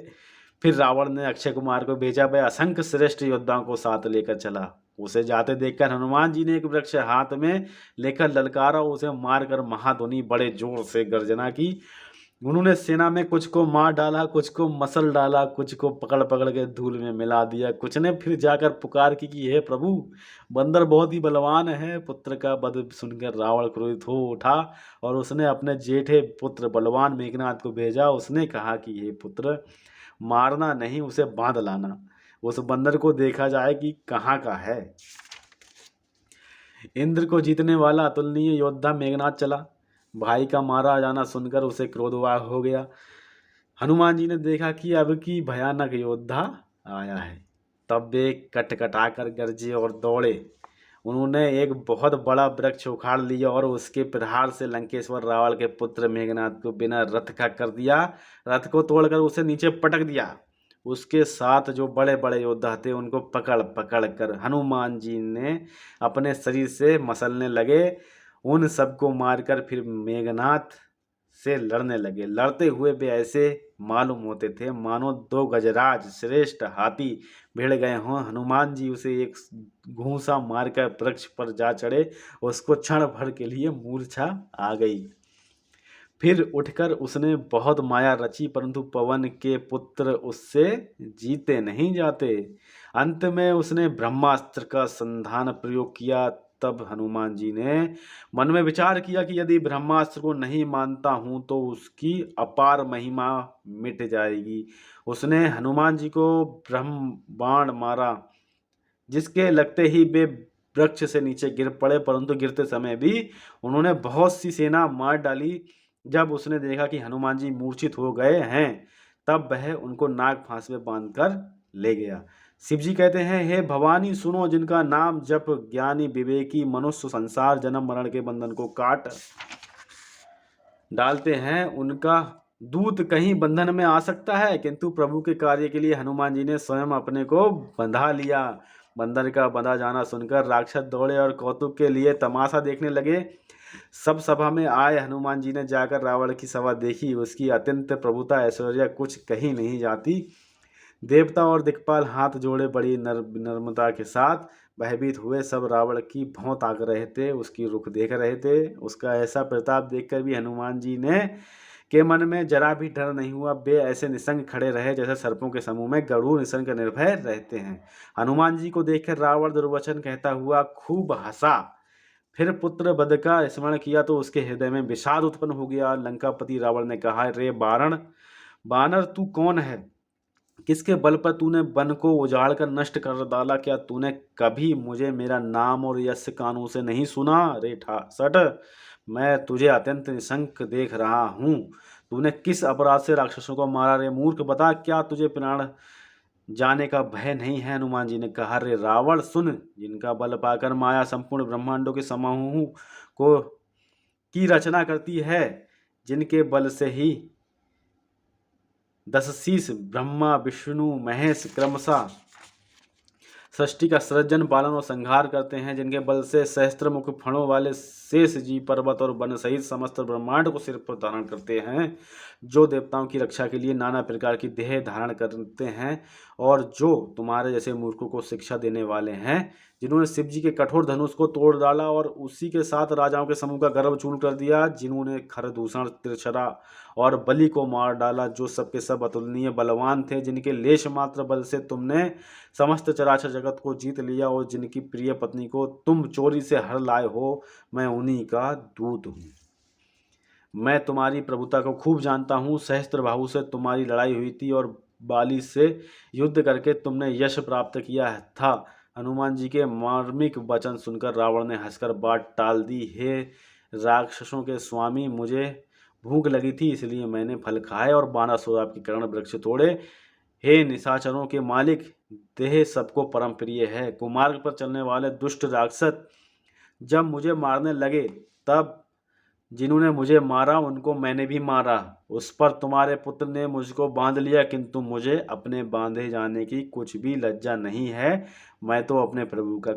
फिर रावण ने अक्षय कुमार को भेजा, वह असंख्य श्रेष्ठ योद्धाओं को साथ लेकर चला। उसे जाते देखकर हनुमान जी ने एक वृक्ष हाथ में लेकर ललकारा, उसे मारकर महाध्वनि बड़े जोर से गर्जना की। उन्होंने सेना में कुछ को मार डाला, कुछ को मसल डाला, कुछ को पकड़ पकड़ के धूल में मिला दिया। कुछ ने फिर जाकर पुकार की कि हे प्रभु, बंदर बहुत ही बलवान है। पुत्र का वध सुनकर रावण क्रोधित हो उठा और उसने अपने जेठे पुत्र बलवान मेघनाथ को भेजा। उसने कहा कि हे पुत्र, मारना नहीं, उसे बांध लाना। उस बंदर को देखा जाए कि कहाँ का है। इंद्र को जीतने वाला अतुलनीय योद्धा मेघनाथ चला। भाई का मारा जाना सुनकर उसे क्रोधवाह हो गया। हनुमान जी ने देखा कि अब की भयानक योद्धा आया है। तब वे कटकटाकर गरजे और दौड़े। उन्होंने एक बहुत बड़ा वृक्ष उखाड़ लिया और उसके प्रहार से लंकेश्वर रावण के पुत्र मेघनाथ को बिना रथ का कर दिया। रथ को तोड़कर उसे नीचे पटक दिया। उसके साथ जो बड़े बड़े योद्धा थे उनको पकड़ पकड़ कर हनुमान जी ने अपने शरीर से मसलने लगे। उन सबको मारकर फिर मेघनाथ से लड़ने लगे। लड़ते हुए वे ऐसे मालूम होते थे मानो दो गजराज श्रेष्ठ हाथी भिड़ गए हों। हनुमान जी उसे एक घूंसा मारकर वृक्ष पर जा चढ़े। उसको क्षण भर के लिए मूर्छा आ गई। फिर उठकर उसने बहुत माया रची, परंतु पवन के पुत्र उससे जीते नहीं जाते। अंत में उसने ब्रह्मास्त्र का संधान प्रयोग किया। तब हनुमान जी ने मन में विचार किया कि यदि ब्रह्मास्त्र को नहीं मानता हूं तो उसकी अपार महिमा मिट जाएगी। उसने हनुमान जी को ब्रह्म बाण मारा, जिसके लगते ही वे वृक्ष से नीचे गिर पड़े, परंतु गिरते समय भी उन्होंने बहुत सी सेना मार डाली। जब उसने देखा कि हनुमान जी मूर्छित हो गए हैं, तब वह उनको नाग फांस में बांधकर ले गया। शिव जी कहते हैं, हे भवानी सुनो, जिनका नाम जप ज्ञानी विवेकी मनुष्य संसार जन्म मरण के बंधन को काट डालते हैं, उनका दूत कहीं बंधन में आ सकता है। किंतु प्रभु के कार्य के लिए हनुमान जी ने स्वयं अपने को बंधा लिया। बंदर का बंधा जाना सुनकर राक्षस दौड़े और कौतुक के लिए तमाशा देखने लगे। सब सभा में आए हनुमान जी ने जाकर रावण की सभा देखी। उसकी अत्यंत प्रभुता ऐश्वर्य कुछ कहीं नहीं जाती। देवता और दिक्पाल हाथ जोड़े बड़ी नर्मता के साथ भयभीत हुए सब रावण की भौं ताक रहे थे, उसकी रुख देख रहे थे। उसका ऐसा प्रताप देखकर भी हनुमान जी ने के मन में जरा भी डर नहीं हुआ। वे ऐसे निसंग खड़े रहे जैसे सर्पों के समूह में गरुड़ निसंग निर्भय रहते हैं। हनुमान जी को देखकर रावण दुर्वचन कहता हुआ खूब हंसा। फिर पुत्र वध का स्मरण किया तो उसके हृदय में विषाद उत्पन्न हो गया। लंकापति रावण ने कहा, रे बारण, बानर तू कौन है किसके बल पर तूने वन को उजाड़ कर नष्ट कर डाला? क्या तूने कभी मुझे मेरा नाम और यश कानों से नहीं सुना? रे सट, मैं तुझे अत्यंत निशंक देख रहा हूँ। तूने किस अपराध से राक्षसों को मारा? रे मूर्ख, बता, क्या तुझे प्राण जाने का भय नहीं है? हनुमान जी ने कहा, रे रावण सुन, जिनका बल पाकर माया संपूर्ण ब्रह्मांडों के समूह को की रचना करती है, जिनके बल से ही 10 शीस ब्रह्मा विष्णु महेश क्रमशः सृष्टि का सृजन पालन और संहार करते हैं, जिनके बल से सहस्त्र मुख फणों वाले शेष जी पर्वत और वन सहित समस्त ब्रह्मांड को सिर पर धारण करते हैं, जो देवताओं की रक्षा के लिए नाना प्रकार की देह धारण करते हैं, और जो तुम्हारे जैसे मूर्खों को शिक्षा देने वाले हैं, जिन्होंने शिव जी के कठोर धनुष को तोड़ डाला और उसी के साथ राजाओं के समूह का गर्व चूर कर दिया, जिन्होंने खरदूषण त्रिशरा और बलि को मार डाला, जो सबके सब अतुलनीय बलवान थे, जिनके लेश मात्र बल से तुमने समस्त चराचर जगत को जीत लिया, और जिनकी प्रिय पत्नी को तुम चोरी से हर लाए हो, मैं उन्हीं का दूत हूँ। मैं तुम्हारी प्रभुता को खूब जानता हूँ। सहस्त्रबाहु से तुम्हारी लड़ाई हुई थी और बाली से युद्ध करके तुमने यश प्राप्त किया था। हनुमान जी के मार्मिक वचन सुनकर रावण ने हंसकर बात टाल दी। हे राक्षसों के स्वामी, मुझे भूख लगी थी, इसलिए मैंने फल खाए और बाणासुर आपके कर्ण वृक्ष तोड़े। हे निशाचरों के मालिक, देह सबको परम प्रिय है। कुमार्ग पर चलने वाले दुष्ट राक्षस जब मुझे मारने लगे, तब जिन्होंने मुझे मारा उनको मैंने भी मारा। उस पर तुम्हारे पुत्र ने मुझको बांध लिया, किंतु मुझे अपने बांधे जाने की कुछ भी लज्जा नहीं है। मैं तो अपने प्रभु का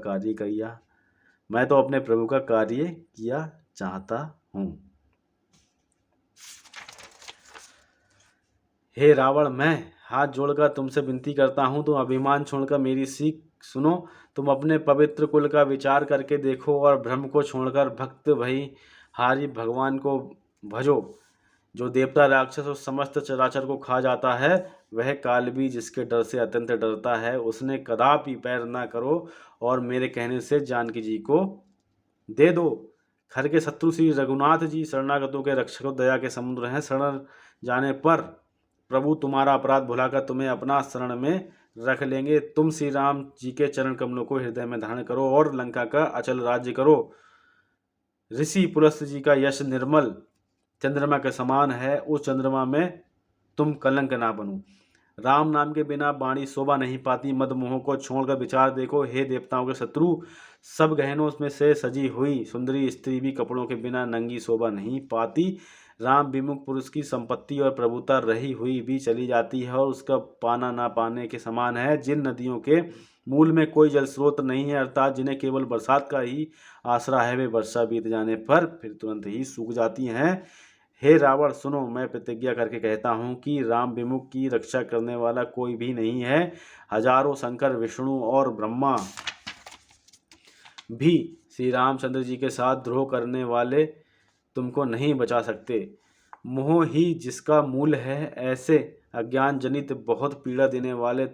कार्य किया चाहता हूँ। हे रावण, मैं हाथ जोड़कर तुमसे विनती करता हूँ, तुम अभिमान छोड़कर मेरी सीख सुनो। तुम अपने पवित्र कुल का विचार करके देखो और भ्रम को छोड़कर भक्त भई हारी भगवान को भजो। जो देवता राक्षस और समस्त चराचर को खा जाता है, वह काल भी जिसके डर से अत्यंत डरता है, उसने कदापि पैर न करो और मेरे कहने से जानकी जी को दे दो। खर के शत्रु श्री रघुनाथ जी शरणागतों के रक्षक दया के समुद्र हैं। शरण जाने पर प्रभु तुम्हारा अपराध भुलाकर तुम्हें अपना शरण में रख लेंगे। तुम श्री राम जी के चरण कमलों को हृदय में धारण करो और लंका का अचल राज्य करो। ऋषि पुलस्त जी का यश निर्मल चंद्रमा के समान है, उस चंद्रमा में तुम कलंक ना बनो। राम नाम के बिना वाणी शोभा नहीं पाती। मद मोह को छोड़कर विचार देखो। हे देवताओं के शत्रु, सब गहनों में से सजी हुई सुंदरी स्त्री भी कपड़ों के बिना नंगी शोभा नहीं पाती। राम विमुख पुरुष की संपत्ति और प्रभुता रही हुई भी चली जाती है और उसका पाना ना पाने के समान है। जिन नदियों के मूल में कोई जल स्रोत नहीं है, अर्थात जिन्हें केवल बरसात का ही आसरा है, वे वर्षा बीत जाने पर फिर तुरंत ही सूख जाती हैं। हे रावण सुनो, मैं प्रतिज्ञा करके कहता हूँ कि राम विमुख की रक्षा करने वाला कोई भी नहीं है। हजारों शंकर, विष्णु और ब्रह्मा भी श्री रामचंद्र जी के साथ द्रोह करने वाले तुमको नहीं बचा सकते। मोह ही जिसका मूल है, ऐसे अज्ञान जनित बहुत पीड़ा देने वाले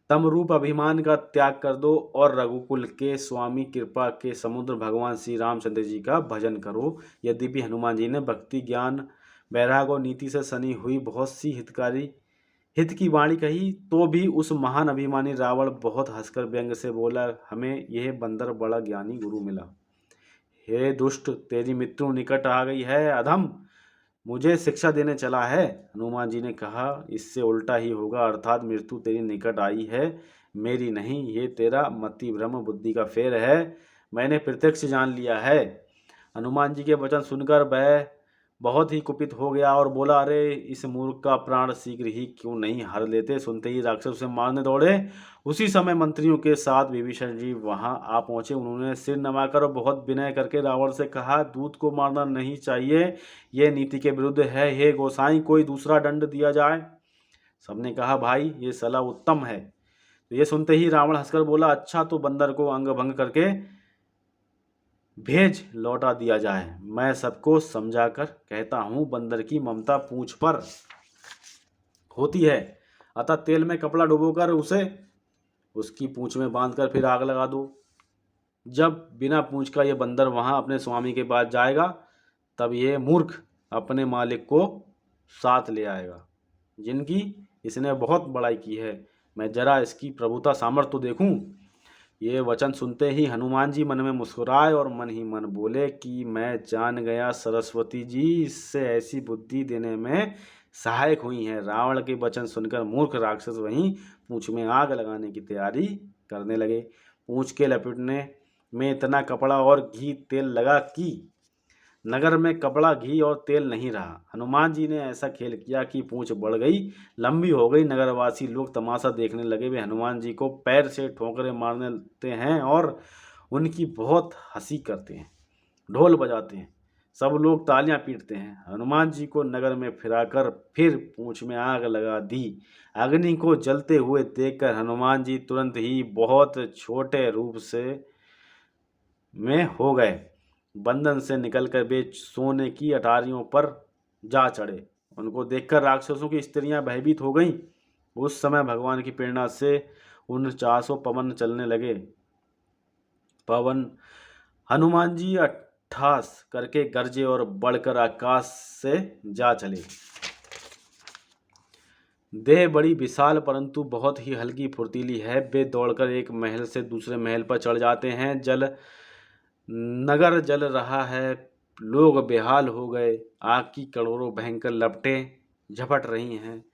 तम रूप अभिमान का त्याग कर दो और रघुकुल के स्वामी कृपा के समुद्र भगवान श्री रामचंद्र जी का भजन करो। यद्यपि हनुमान जी ने भक्ति, ज्ञान, वैराग और नीति से सनी हुई बहुत सी हित की वाणी कही, तो भी उस महान अभिमानी रावण बहुत हंसकर व्यंग से बोला, हमें यह बंदर बड़ा ज्ञानी गुरु मिला। हे दुष्ट, तेरी मृत्यु निकट आ गई है। अधम, मुझे शिक्षा देने चला है। हनुमान जी ने कहा, इससे उल्टा ही होगा, अर्थात मृत्यु तेरी निकट आई है, मेरी नहीं। ये तेरा मति भ्रम बुद्धि का फेर है, मैंने प्रत्यक्ष जान लिया है। हनुमान जी के वचन सुनकर वह बहुत ही कुपित हो गया और बोला, अरे इस मूर्ख का प्राण शीघ्र ही क्यों नहीं हर लेते। सुनते ही राक्षस उसे मारने दौड़े। उसी समय मंत्रियों के साथ विभीषण जी वहां आ पहुंचे। उन्होंने सिर नवाकर और बहुत विनय करके रावण से कहा, दूत को मारना नहीं चाहिए, यह नीति के विरुद्ध है। हे गोसाई, कोई दूसरा दंड दिया जाए। सबने कहा, भाई ये सलाह उत्तम है। तो ये सुनते ही रावण हंसकर बोला, अच्छा तो बंदर को अंग भंग करके भेज लौटा दिया जाए। मैं सबको समझाकर कहता हूँ, बंदर की ममता पूंछ पर होती है, अतः तेल में कपड़ा डुबोकर उसे उसकी पूंछ में बांधकर फिर आग लगा दो। जब बिना पूंछ का यह बंदर वहां अपने स्वामी के पास जाएगा, तब यह मूर्ख अपने मालिक को साथ ले आएगा। जिनकी इसने बहुत बड़ाई की है, मैं जरा इसकी प्रभुता सामर्थ्य तो देखूं। ये वचन सुनते ही हनुमान जी मन में मुस्कुराए और मन ही मन बोले कि मैं जान गया, सरस्वती जी इससे ऐसी बुद्धि देने में सहायक हुई हैं। रावण के वचन सुनकर मूर्ख राक्षस वहीं पूंछ में आग लगाने की तैयारी करने लगे। पूंछ के लपेटने में इतना कपड़ा और घी तेल लगा कि नगर में कपड़ा, घी और तेल नहीं रहा। हनुमान जी ने ऐसा खेल किया कि पूंछ बढ़ गई, लंबी हो गई। नगरवासी लोग तमाशा देखने लगे। वे हनुमान जी को पैर से ठोकरें मारने लगते हैं और उनकी बहुत हंसी करते हैं, ढोल बजाते हैं, सब लोग तालियां पीटते हैं। हनुमान जी को नगर में फिराकर फिर पूंछ में आग लगा दी। अग्नि को जलते हुए देखकर हनुमान जी तुरंत ही बहुत छोटे रूप से में हो गए। बंधन से निकलकर वे सोने की अटारियों पर जा चढ़े। उनको देखकर राक्षसों की स्त्रियां भयभीत हो गईं। उस समय भगवान की प्रेरणा से 49 पवन चलने लगे। पवन हनुमान जी अट्ठास करके गरजे और बढ़कर आकाश से जा चले। देह बड़ी विशाल परंतु बहुत ही हल्की फुर्तीली है। वे दौड़कर एक महल से दूसरे महल पर चढ़ जाते हैं। नगर जल रहा है, लोग बेहाल हो गए। आग की करोड़ों भयंकर लपटें झपट रही हैं।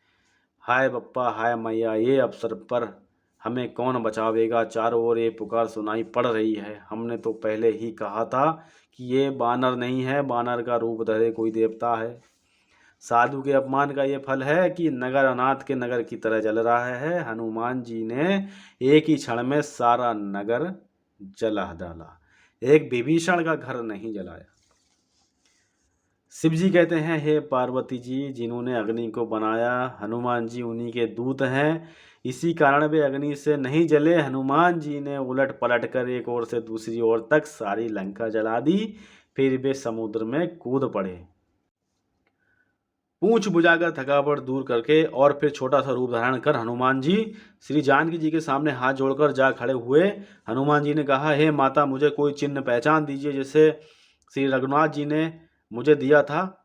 हाय बप्पा, हाय मैया, ये अवसर पर हमें कौन बचावेगा। चारों ओर ये पुकार सुनाई पड़ रही है। हमने तो पहले ही कहा था कि ये बानर नहीं है, बानर का रूप धरे कोई देवता है। साधु के अपमान का ये फल है कि नगर अनाथ के नगर की तरह जल रहा है। हनुमान जी ने एक ही क्षण में सारा नगर जला डाला, एक विभीषण का घर नहीं जलाया। शिव जी कहते हैं, हे पार्वती जी, जिन्होंने अग्नि को बनाया, हनुमान जी उन्हीं के दूत हैं। इसी कारण वे अग्नि से नहीं जले। हनुमान जी ने उलट पलट कर एक ओर से दूसरी ओर तक सारी लंका जला दी। फिर वे समुद्र में कूद पड़े। पूंछ बुझाकर थकावट दूर करके और फिर छोटा सा रूप धारण कर हनुमान जी श्री जानकी जी के सामने हाथ जोड़कर जा खड़े हुए। हनुमान जी ने कहा, हे माता, मुझे कोई चिन्ह पहचान दीजिए जिसे श्री रघुनाथ जी ने मुझे दिया था।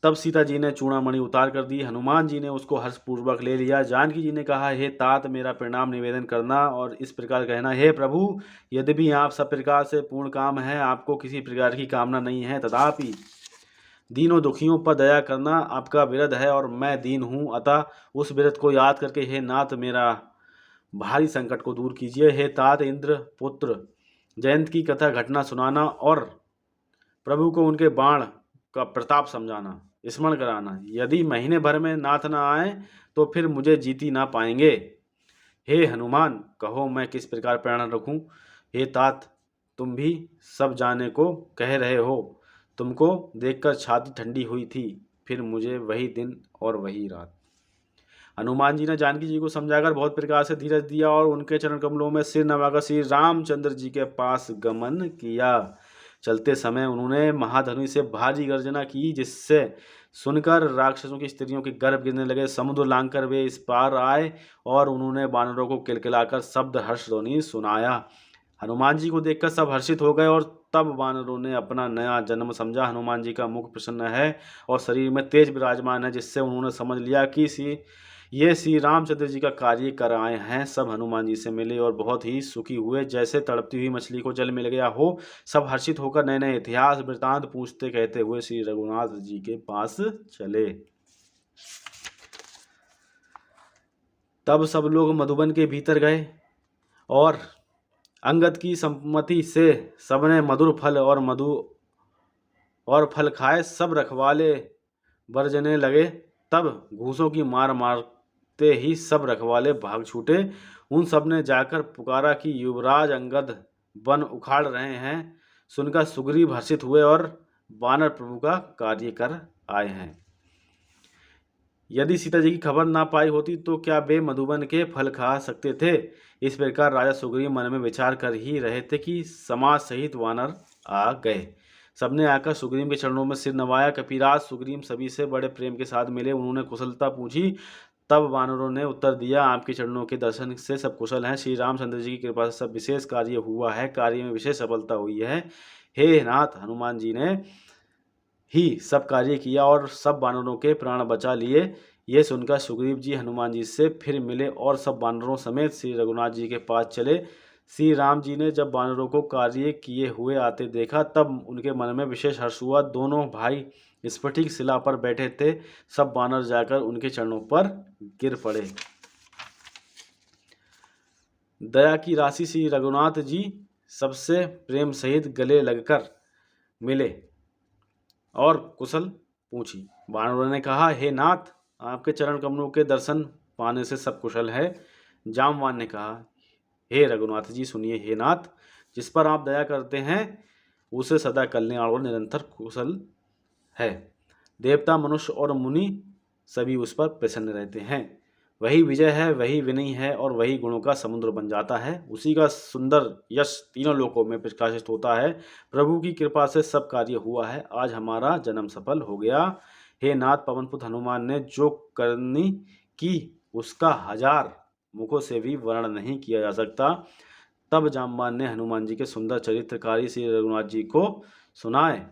तब सीता जी ने चूड़ामणि उतार कर दी। हनुमान जी ने उसको हर्षपूर्वक ले लिया। जानकी जी ने कहा, हे तात, मेरा प्रणाम निवेदन करना और इस प्रकार कहना, हे प्रभु, यद्यपि आप सब प्रकार से पूर्ण काम है, आपको किसी प्रकार की कामना नहीं है, तथापि दीनों दुखियों पर दया करना आपका विरध है और मैं दीन हूँ। अतः उस विरध को याद करके हे नाथ, मेरा भारी संकट को दूर कीजिए। हे तात, इंद्र पुत्र जयंत की कथा घटना सुनाना और प्रभु को उनके बाण का प्रताप समझाना, स्मरण कराना। यदि महीने भर में नाथ न आए तो फिर मुझे जीती ना पाएंगे। हे हनुमान, कहो मैं किस प्रकार प्राण रखूं। हे तात, तुम भी सब जाने को कह रहे हो। तुमको देखकर छाती ठंडी हुई थी, फिर मुझे वही दिन और वही रात। हनुमान जी ने जानकी जी को समझाकर बहुत प्रकार से धीरज दिया और उनके चरण कमलों में सिर नवाकर श्री रामचंद्र जी के पास गमन किया। चलते समय उन्होंने महाधनुष से भारी गर्जना की, जिससे सुनकर राक्षसों की स्त्रियों के गर्भ गिरने लगे। समुद्र लांघकर वे इस पार आए और उन्होंने वानरों को किलकिलाकर शब्द हर्षध्वनि सुनाया। हनुमान जी को देखकर सब हर्षित हो गए और तब वानरों ने अपना नया जन्म समझा। हनुमान जी का मुख प्रसन्न है और शरीर में तेज विराजमान है, जिससे उन्होंने समझ लिया कि ये श्री रामचंद्र जी का कार्य कर आए हैं। सब हनुमान जी से मिले और बहुत ही सुखी हुए, जैसे तड़पती हुई मछली को जल मिल गया हो। सब हर्षित होकर नए नए इतिहास वृतांत पूछते कहते हुए श्री रघुनाथ जी के पास चले। तब सब लोग मधुबन के भीतर गए और अंगद की सम्मति से सबने मधुर फल और फल खाए। सब रखवाले बरजने लगे। तब घूसों की मार मारते ही सब रखवाले भाग छूटे। उन सब ने जाकर पुकारा कि युवराज अंगद वन उखाड़ रहे हैं। सुनकर सुग्रीव हर्षित हुए और वानर प्रभु का कार्य कर आए हैं। यदि सीता जी की खबर ना पाई होती तो क्या वे मधुबन के फल खा सकते थे। इस प्रकार राजा सुग्रीव मन में विचार कर ही रहे थे कि समाज सहित वानर आ गए। सबने आकर सुग्रीव के चरणों में सिर नवाया। कपिराज सुग्रीव सभी से बड़े प्रेम के साथ मिले। उन्होंने कुशलता पूछी। तब वानरों ने उत्तर दिया, आपके चरणों के दर्शन से सब कुशल हैं। श्री रामचंद्र जी की कृपा से सब विशेष कार्य हुआ है, कार्य में विशेष सफलता हुई है। हे नाथ, हनुमान जी ने ही सब कार्य किया और सब वानरों के प्राण बचा लिए। यह सुनकर सुग्रीव जी हनुमान जी से फिर मिले और सब वानरों समेत श्री रघुनाथ जी के पास चले। श्री राम जी ने जब वानरों को कार्य किए हुए आते देखा तब उनके मन में विशेष हर्ष हुआ। दोनों भाई स्फटिक शिला पर बैठे थे। सब वानर जाकर उनके चरणों पर गिर पड़े। दया की राशि श्री रघुनाथ जी सबसे प्रेम सहित गले लगकर मिले और कुशल पूछी। वानरों ने कहा, हे नाथ, आपके चरण कमलों के दर्शन पाने से सब कुशल है। जामवान ने कहा, हे रघुनाथ जी सुनिए, हे नाथ, जिस पर आप दया करते हैं उसे सदा कल्याण और निरंतर कुशल है। देवता, मनुष्य और मुनि सभी उस पर प्रसन्न रहते हैं। वही विजय है, वही विनय है और वही गुणों का समुद्र बन जाता है। उसी का सुंदर यश तीनों लोकों में प्रकाशित होता है। प्रभु की कृपा से सब कार्य हुआ है। आज हमारा जन्म सफल हो गया। हे नाथ, पवनपुत्र हनुमान ने जो करनी की उसका 1000 मुखों से भी वर्णन नहीं किया जा सकता। तब जामवान ने हनुमान जी के सुंदर चरित्रकारी श्री रघुनाथ जी को सुनाए।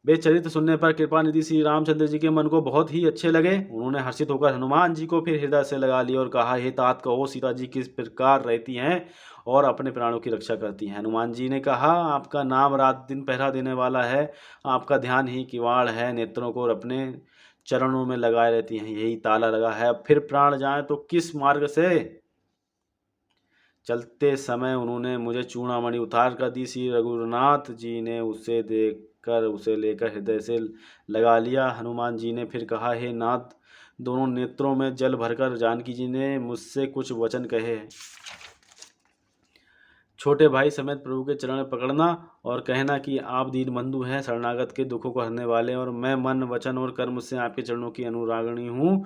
वे चरित्र सुनने पर कृपा निधि श्री रामचंद्र जी के मन को बहुत ही अच्छे लगे। उन्होंने हर्षित होकर हनुमान जी को फिर हृदय से लगा लिया और कहा, हे तात, कहो सीता जी किस प्रकार रहती हैं और अपने प्राणों की रक्षा करती हैं। हनुमान जी ने कहा, आपका नाम रात दिन पहरा देने वाला है। आपका ध्यान ही किवाड़ है। नेत्रों को अपने चरणों में लगाए रहती हैं, यही ताला लगा है। फिर प्राण जाए तो किस मार्ग से? चलते समय उन्होंने मुझे चूड़ामणि उतार कर दी। श्री रघुनाथ जी ने उसे देखकर उसे लेकर हृदय से लगा लिया। हनुमान जी ने फिर कहा, हे नाथ, दोनों नेत्रों में जल भरकर जानकी जी ने मुझसे कुछ वचन कहे। छोटे भाई समेत प्रभु के चरण पकड़ना और कहना कि आप दीनबंधु हैं, शरणागत के दुखों को हरने वाले, और मैं मन, वचन और कर्म से आपके चरणों की अनुरागिणी हूँ।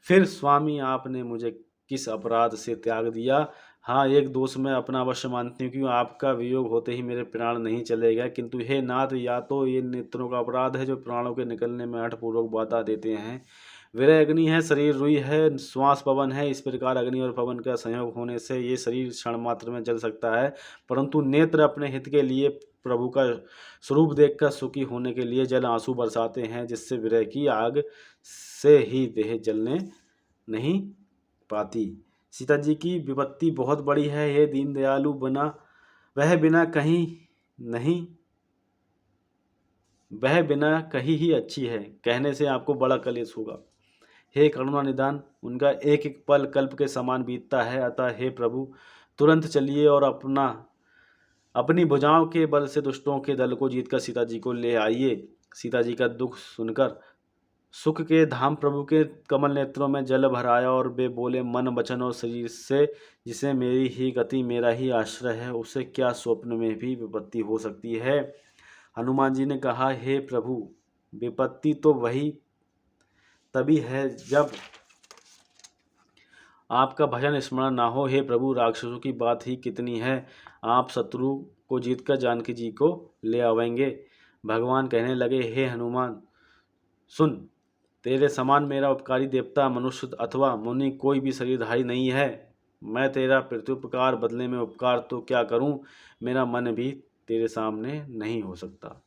फिर स्वामी, आपने मुझे किस अपराध से त्याग दिया? हाँ, एक दोष मैं अपना अवश्य मानती हूँ कि आपका वियोग होते ही मेरे प्राण नहीं चलेगा, किंतु हे नाथ, या तो ये नेत्रों का अपराध है जो प्राणों के निकलने में हठपूर्वक बाधा देते हैं। विरह अग्नि है, शरीर रुई है, श्वास पवन है। इस प्रकार अग्नि और पवन का संयोग होने से ये शरीर क्षण मात्र में जल सकता है, परंतु नेत्र अपने हित के लिए प्रभु का स्वरूप देखकर सुखी होने के लिए जल आंसू बरसाते हैं, जिससे विरह की आग से ही देह जलने नहीं पाती। सीता जी की विपत्ति बहुत बड़ी है। हे दीन दयालु, वह बिना कही ही अच्छी है। कहने से आपको बड़ा कलेश होगा। हे करुणा निदान, उनका एक एक पल कल्प के समान बीतता है। अतः हे प्रभु, तुरंत चलिए और अपनी भुजाओं के बल से दुष्टों के दल को जीतकर सीता जी को ले आइए। सीता जी का दुख सुनकर सुख के धाम प्रभु के कमल नेत्रों में जल भर आया और वे बोले, मन, वचन और शरीर से जिसे मेरी ही गति, मेरा ही आश्रय है, उसे क्या स्वप्न में भी विपत्ति हो सकती है? हनुमान जी ने कहा, हे प्रभु, विपत्ति तो वही तभी है जब आपका भजन स्मरण ना हो। हे प्रभु, राक्षसों की बात ही कितनी है, आप शत्रु को जीतकर जानकी जी को ले आवेंगे। भगवान कहने लगे, हे हनुमान सुन, तेरे समान मेरा उपकारी देवता, मनुष्य अथवा मुनि कोई भी शरीरधारी नहीं है। मैं तेरा प्रत्युपकार बदले में उपकार तो क्या करूं? मेरा मन भी तेरे सामने नहीं हो सकता।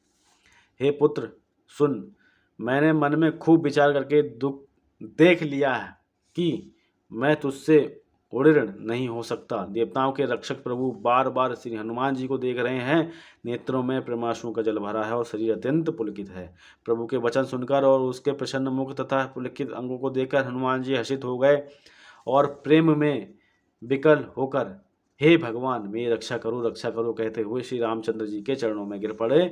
हे पुत्र सुन, मैंने मन में खूब विचार करके दुख देख लिया है कि मैं तुझसे उड़ीण नहीं हो सकता। देवताओं के रक्षक प्रभु बार बार श्री हनुमान जी को देख रहे हैं। नेत्रों में प्रेमाश्रु का जल भरा है और शरीर अत्यंत पुलकित है। प्रभु के वचन सुनकर और उसके प्रसन्न मुख तथा पुलकित अंगों को देखकर हनुमान जी हर्षित हो गए और प्रेम में विकल होकर, हे भगवान, मेरी रक्षा करो कहते हुए श्री रामचंद्र जी के चरणों में गिर पड़े।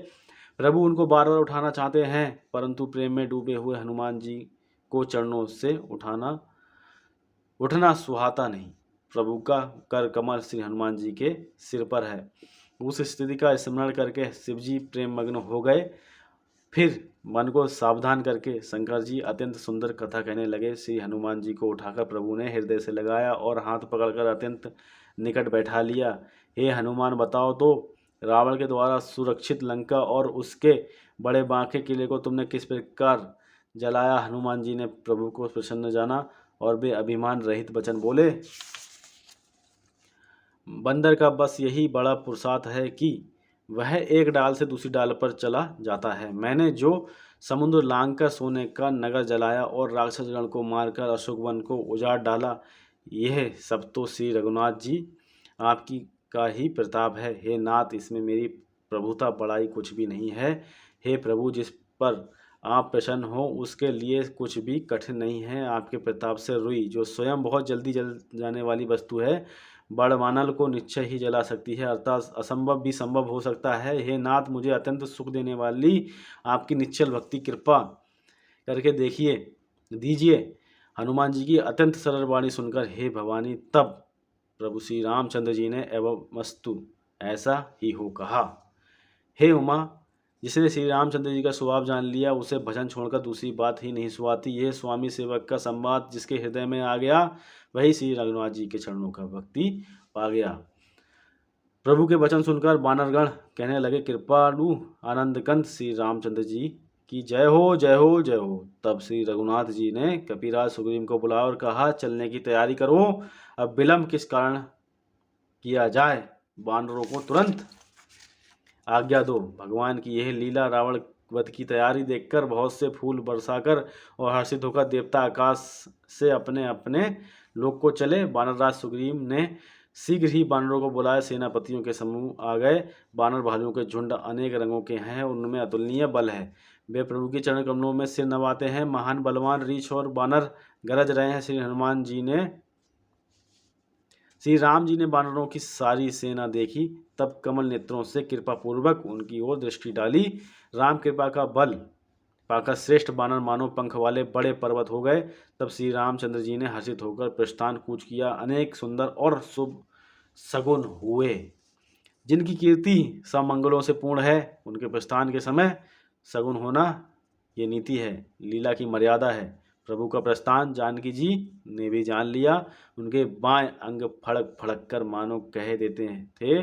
प्रभु उनको बार बार उठाना चाहते हैं, परंतु प्रेम में डूबे हुए हनुमान जी को चरणों से उठना सुहाता नहीं। प्रभु का कर कमल श्री हनुमान जी के सिर पर है। उस स्थिति का स्मरण करके शिव जी प्रेम मग्न हो गए। फिर मन को सावधान करके शंकर जी अत्यंत सुंदर कथा कहने लगे। श्री हनुमान जी को उठाकर प्रभु ने हृदय से लगाया और हाथ पकड़कर अत्यंत निकट बैठा लिया। हे हनुमान, बताओ तो, रावण के द्वारा सुरक्षित लंका और उसके बड़े बांके किले को तुमने किस प्रकार जलाया? हनुमान जी ने प्रभु को प्रसन्न जाना और वे अभिमान रहित वचन बोले, बंदर का बस यही बड़ा पुरुषार्थ है कि वह एक डाल से दूसरी डाल पर चला जाता है। मैंने जो समुद्र लांघकर सोने का नगर जलाया और राक्षस गण को मारकर अशोक वन को उजाड़ डाला, यह सब तो श्री रघुनाथ जी आपकी का ही प्रताप है। हे नाथ, इसमें मेरी प्रभुता बड़ाई कुछ भी नहीं है। हे प्रभु, जिस पर आप प्रसन्न हो उसके लिए कुछ भी कठिन नहीं है। आपके प्रताप से रुई, जो स्वयं बहुत जल्दी जल जाने वाली वस्तु है, बड़वानल को निश्चय ही जला सकती है, अर्थात असंभव भी संभव हो सकता है। हे नाथ, मुझे अत्यंत सुख देने वाली आपकी निश्चल भक्ति कृपा करके देखिए दीजिए। हनुमान जी की अत्यंत सरल वाणी सुनकर हे भवानी, तब प्रभु श्री रामचंद्र जी ने एवं मस्तु ऐसा ही हो कहा। हे उमा, जिसने श्री रामचंद्र जी का स्वभाव जान लिया, उसे भजन छोड़कर दूसरी बात ही नहीं सुहाती। यह स्वामी सेवक का संवाद जिसके हृदय में आ गया, वही श्री रघुनाथ जी के चरणों का भक्ति पा गया। प्रभु के वचन सुनकर वानरगण कहने लगे, कृपालु आनंद कंद श्री रामचंद्र जी की जय हो, जय हो, जय हो। तब श्री रघुनाथ जी ने कपिराज सुग्रीव को बुलाया और कहा, चलने की तैयारी करो। अब विलंब किस कारण किया जाए, वानरों को तुरंत आज्ञा दो। भगवान की यह लीला रावण वध की तैयारी देखकर बहुत से फूल बरसाकर और हर्षित होकर देवता आकाश से अपने अपने लोक को चले। वानरराज सुग्रीव ने शीघ्र ही वानरों को बुलाया। सेनापतियों के समूह आ गए। वानर भालुओं के झुंड अनेक रंगों के हैं, उनमें अतुलनीय बल है। वे प्रभु के चरण कमलों में सिर नवाते हैं। महान बलवान रीछ और वानर गरज रहे हैं। श्री राम जी ने वानरों की सारी सेना देखी, तब कमल नेत्रों से कृपा पूर्वक उनकी ओर दृष्टि डाली। राम कृपा का बल पाकर श्रेष्ठ वानर मानो पंख वाले बड़े पर्वत हो गए। तब श्री रामचंद्र जी ने हर्षित होकर प्रस्थान कूच किया। अनेक सुंदर और शुभ सगुन हुए, जिनकी कीर्ति सब मंगलों से पूर्ण है, उनके प्रस्थान के समय सगुन होना ये नीति है, लीला की मर्यादा है। प्रभु का प्रस्थान जानकी जी ने भी जान लिया। उनके बाएं अंग फड़क फड़क कर मानो कह देते थे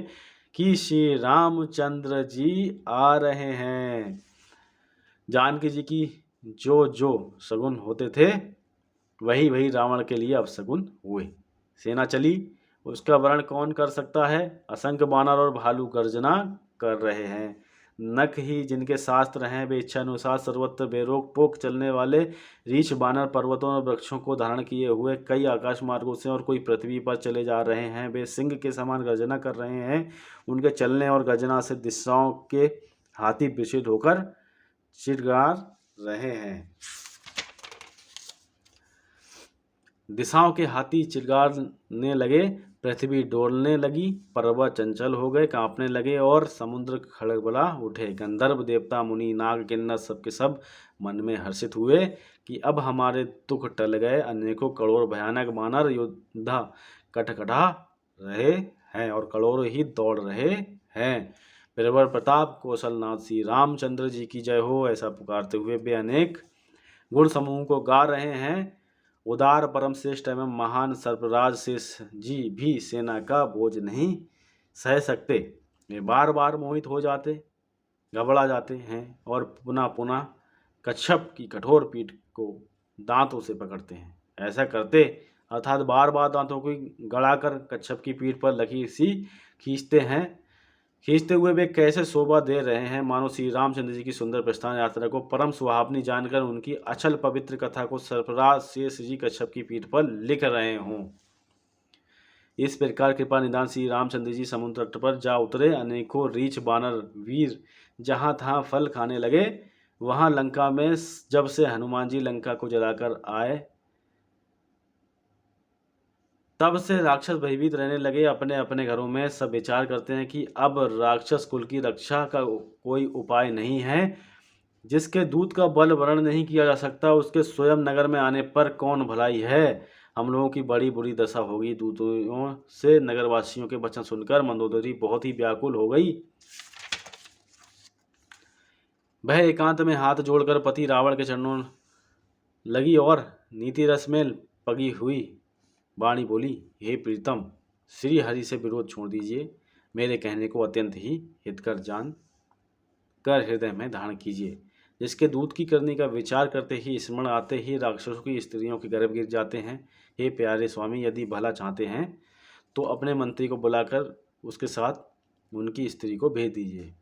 कि श्री रामचंद्र जी आ रहे हैं। जानकी जी की जो जो सगुन होते थे, वही वही रावण के लिए अपशगुन हुए। सेना चली, उसका वर्णन कौन कर सकता है। असंख्य वानर और भालू गर्जना कर रहे हैं। नख ही जिनके शास्त्र हैं, वे इच्छा अनुसार सर्वत्र बेरोक टोक चलने वाले रीछ वानर पर्वतों और वृक्षों को धारण किए हुए कई आकाश मार्गों से और कोई पृथ्वी पर चले जा रहे हैं। वे सिंह के समान गर्जना कर रहे हैं। उनके चलने और गर्जना से दिशाओं के हाथी विचलित होकर चिड़गार रहे हैं। दिशाओं के हाथी चिल्लाने लगे, पृथ्वी डोलने लगी, पर्वत चंचल हो गए, कांपने लगे और समुद्र खड़बड़ा उठे। गंधर्व देवता मुनि नाग किन्नर सबके सब मन में हर्षित हुए कि अब हमारे दुख टल गए। अनेकों करोड़ भयानक वानर योद्धा कटकटा रहे हैं और करोड़ों ही दौड़ रहे हैं। बीरबल प्रताप कौशलनाथ श्री रामचंद्र जी की जय हो, ऐसा पुकारते हुए वे अनेक गुण समूह को गा रहे हैं। उदार परम श्रेष्ठ एवं महान सर्पराज शेष जी भी सेना का बोझ नहीं सह सकते। वे बार बार मोहित हो जाते, घबरा जाते हैं और पुनः पुनः कच्छप की कठोर पीठ को दांतों से पकड़ते हैं। ऐसा करते अर्थात बार बार दांतों को गड़ाकर कच्छप की पीठ पर लकीर सी खींचते हुए वे कैसे शोभा दे रहे हैं, मानो श्री रामचंद्र जी की सुंदर प्रस्थान यात्रा को परम सुहावनी जानकर उनकी अचल पवित्र कथा को सर्पराज शेष जी कच्छप की पीठ पर लिख रहे हों। इस प्रकार कृपा निदान श्री रामचंद्र जी समुद्र तट पर जा उतरे। अनेकों रीछ बानर वीर जहाँ तहाँ फल खाने लगे। वहाँ लंका में जब से हनुमान जी लंका को जलाकर आए, तब से राक्षस भयभीत रहने लगे। अपने अपने घरों में सब विचार करते हैं कि अब राक्षस कुल की रक्षा का कोई उपाय नहीं है। जिसके दूत का बल वर्णन नहीं किया जा सकता, उसके स्वयं नगर में आने पर कौन भलाई है। हम लोगों की बड़ी बुरी दशा होगी। दूतों से नगरवासियों के वचन सुनकर मंदोदरी बहुत ही व्याकुल हो गई। वह एकांत में हाथ जोड़कर पति रावण के चरणों लगी और नीति रस में पगी हुई वाणी बोली, हे प्रीतम, श्री हरि से विरोध छोड़ दीजिए। मेरे कहने को अत्यंत ही हितकर जान कर हृदय में धारण कीजिए। जिसके दूत की करने का विचार करते ही स्मरण आते ही राक्षसों की स्त्रियों के गर्भ गिर जाते हैं। हे प्यारे स्वामी, यदि भला चाहते हैं तो अपने मंत्री को बुलाकर उसके साथ उनकी स्त्री को भेज दीजिए।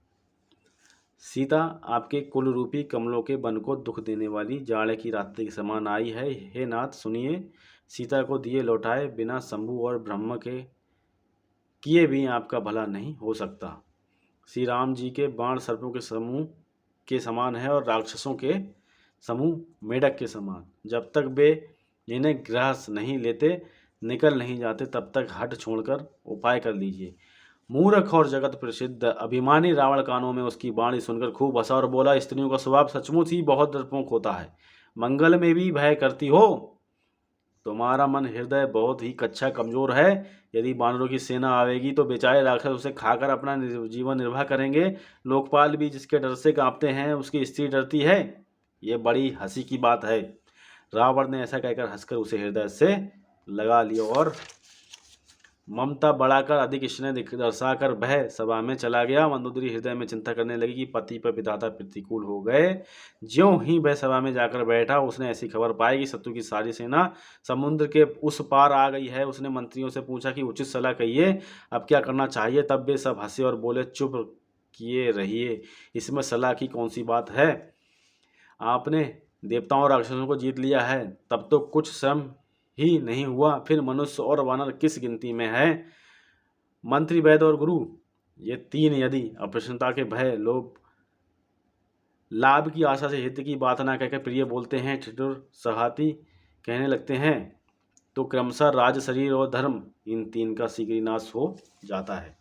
सीता आपके कुल रूपी कमलों के वन को दुख देने वाली जाड़े की रात्रि के समान आई है। हे नाथ सुनिए, सीता को दिए लौटाए बिना शंभु और ब्रह्म के किए भी आपका भला नहीं हो सकता। श्री राम जी के बाण सर्पों के समूह के समान है और राक्षसों के समूह मेढक के समान। जब तक वे इन्हें ग्रास नहीं लेते, निकल नहीं जाते, तब तक हट छोड़कर उपाय कर लीजिए। मूर्ख और जगत प्रसिद्ध अभिमानी रावण कानों में उसकी वाणी सुनकर खूब हंसा और बोला, स्त्रियों का स्वभाव सचमुच ही बहुत डरपोक होता है, मंगल में भी भय करती हो। तुम्हारा मन हृदय बहुत ही कच्चा कमजोर है। यदि बानरों की सेना आवेगी तो बेचारे राक्षस उसे खाकर अपना जीवन निर्वाह करेंगे। लोकपाल भी जिसके डर से कांपते हैं, उसकी स्त्री डरती है। ये बड़ी हंसी की बात है। रावण ने ऐसा कहकर हंसकर उसे हृदय से लगा लिया और ममता बढ़ाकर अधिक स्नेह दर्शाकर वह सभा में चला गया। मंदोदरी हृदय में चिंता करने लगी कि पति पर विधाता प्रतिकूल हो गए। ज्यों ही वह सभा में जाकर बैठा, उसने ऐसी खबर पाई कि शत्रु की सारी सेना समुद्र के उस पार आ गई है। उसने मंत्रियों से पूछा कि उचित सलाह कहिए, अब क्या करना चाहिए। तब वे सब हंसे और बोले, चुप किए रहिए, इसमें सलाह की कौन सी बात है। आपने देवताओं और राक्षसों को जीत लिया है, तब तो कुछ श्रम ही नहीं हुआ, फिर मनुष्य और वानर किस गिनती में है। मंत्री, वैद्य और गुरु, ये तीन यदि अप्रसन्नता के भय, लोभ, लाभ की आशा से हित की बात ना कहकर प्रिय बोलते हैं, ठिठुर सहाती कहने लगते हैं, तो क्रमशः राज, शरीर और धर्म, इन तीन का शीघ्र नाश हो जाता है।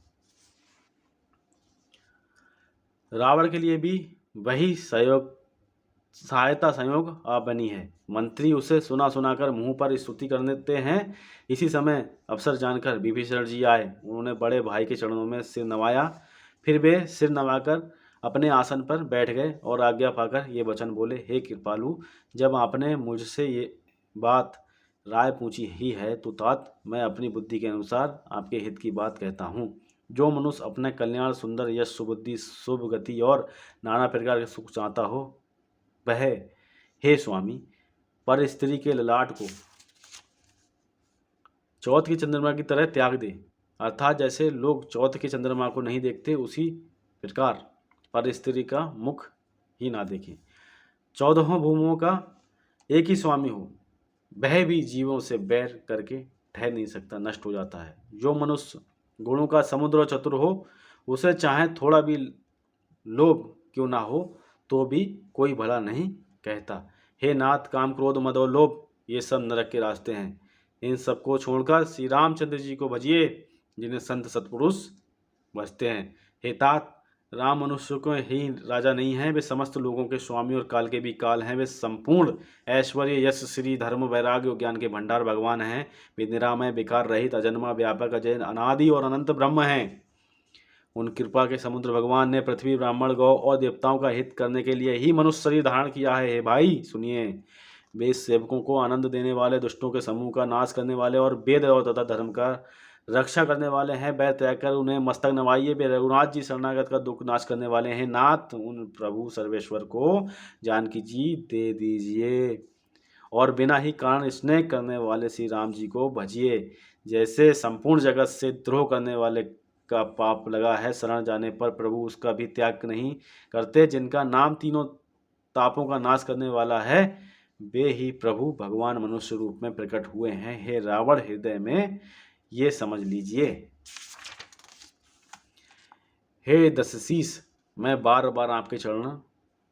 रावण के लिए भी वही सहायता संयोग आ बनी है। मंत्री उसे सुना सुनाकर मुंह पर स्तुति कर देते हैं। इसी समय अवसर जानकर विभीषण जी आए। उन्होंने बड़े भाई के चरणों में सिर नवाया। फिर वे सिर नवाकर अपने आसन पर बैठ गए और आज्ञा पाकर ये वचन बोले, हे कृपालु, जब आपने मुझसे ये बात राय पूछी ही है, तो तात मैं अपनी बुद्धि के अनुसार आपके हित की बात कहता हूँ। जो मनुष्य अपने कल्याण, सुंदर यश, सुबुद्धि, शुभ गति और नाना प्रकार के सुख चाहता हो, वह, हे स्वामी, पर स्त्री के ललाट को चौथ की चंद्रमा की तरह त्याग दे। अर्थात जैसे लोग चौथ के चंद्रमा को नहीं देखते, उसी प्रकार पर स्त्री का मुख ही ना देखें। 14 भूमों का एक ही स्वामी हो, वह भी जीवों से बैर करके ठहर नहीं सकता, नष्ट हो जाता है। जो मनुष्य गुणों का समुद्र और चतुर हो, उसे चाहे थोड़ा भी लोभ क्यों ना हो, तो भी कोई भला नहीं कहता। हे नाथ, काम, क्रोध, मद और लोभ, ये सब नरक के रास्ते हैं। इन सबको छोड़कर श्री रामचंद्र जी को भजिए, जिन्हें संत सत्पुरुष भजते हैं। हे तात, राम मनुष्य को ही राजा नहीं है, वे समस्त लोगों के स्वामी और काल के भी काल हैं। वे संपूर्ण ऐश्वर्य, यश, श्री, धर्म, वैराग्य और ज्ञान के भंडार भगवान हैं। वे निरामय, विकार रहित, अजन्मा, व्यापक, अजय, अनादि और अनंत ब्रह्म हैं। उन कृपा के समुद्र भगवान ने पृथ्वी, ब्राह्मण, गौ और देवताओं का हित करने के लिए ही मनुष्य शरीर धारण किया है। हे भाई सुनिए, वे सेवकों को आनंद देने वाले, दुष्टों के समूह का नाश करने वाले और वेद और तथा धर्म का रक्षा करने वाले हैं। वह त्याग कर उन्हें मस्तक नवाइए। वे रघुनाथ जी शरणागत का दुख नाश करने वाले हैं। नाथ, उन प्रभु सर्वेश्वर को जानकी जी दे दीजिए और बिना ही कारण स्नेह करने वाले श्री राम जी को भजिए। जैसे संपूर्ण जगत से द्रोह करने वाले का पाप लगा है, शरण जाने पर प्रभु उसका भी त्याग नहीं करते। जिनका नाम तीनों तापों का नाश करने वाला है, वे ही प्रभु भगवान मनुष्य रूप में प्रकट हुए हैं। हे रावण, हृदय में ये समझ लीजिए। हे दशशीष, मैं बार बार आपके चरण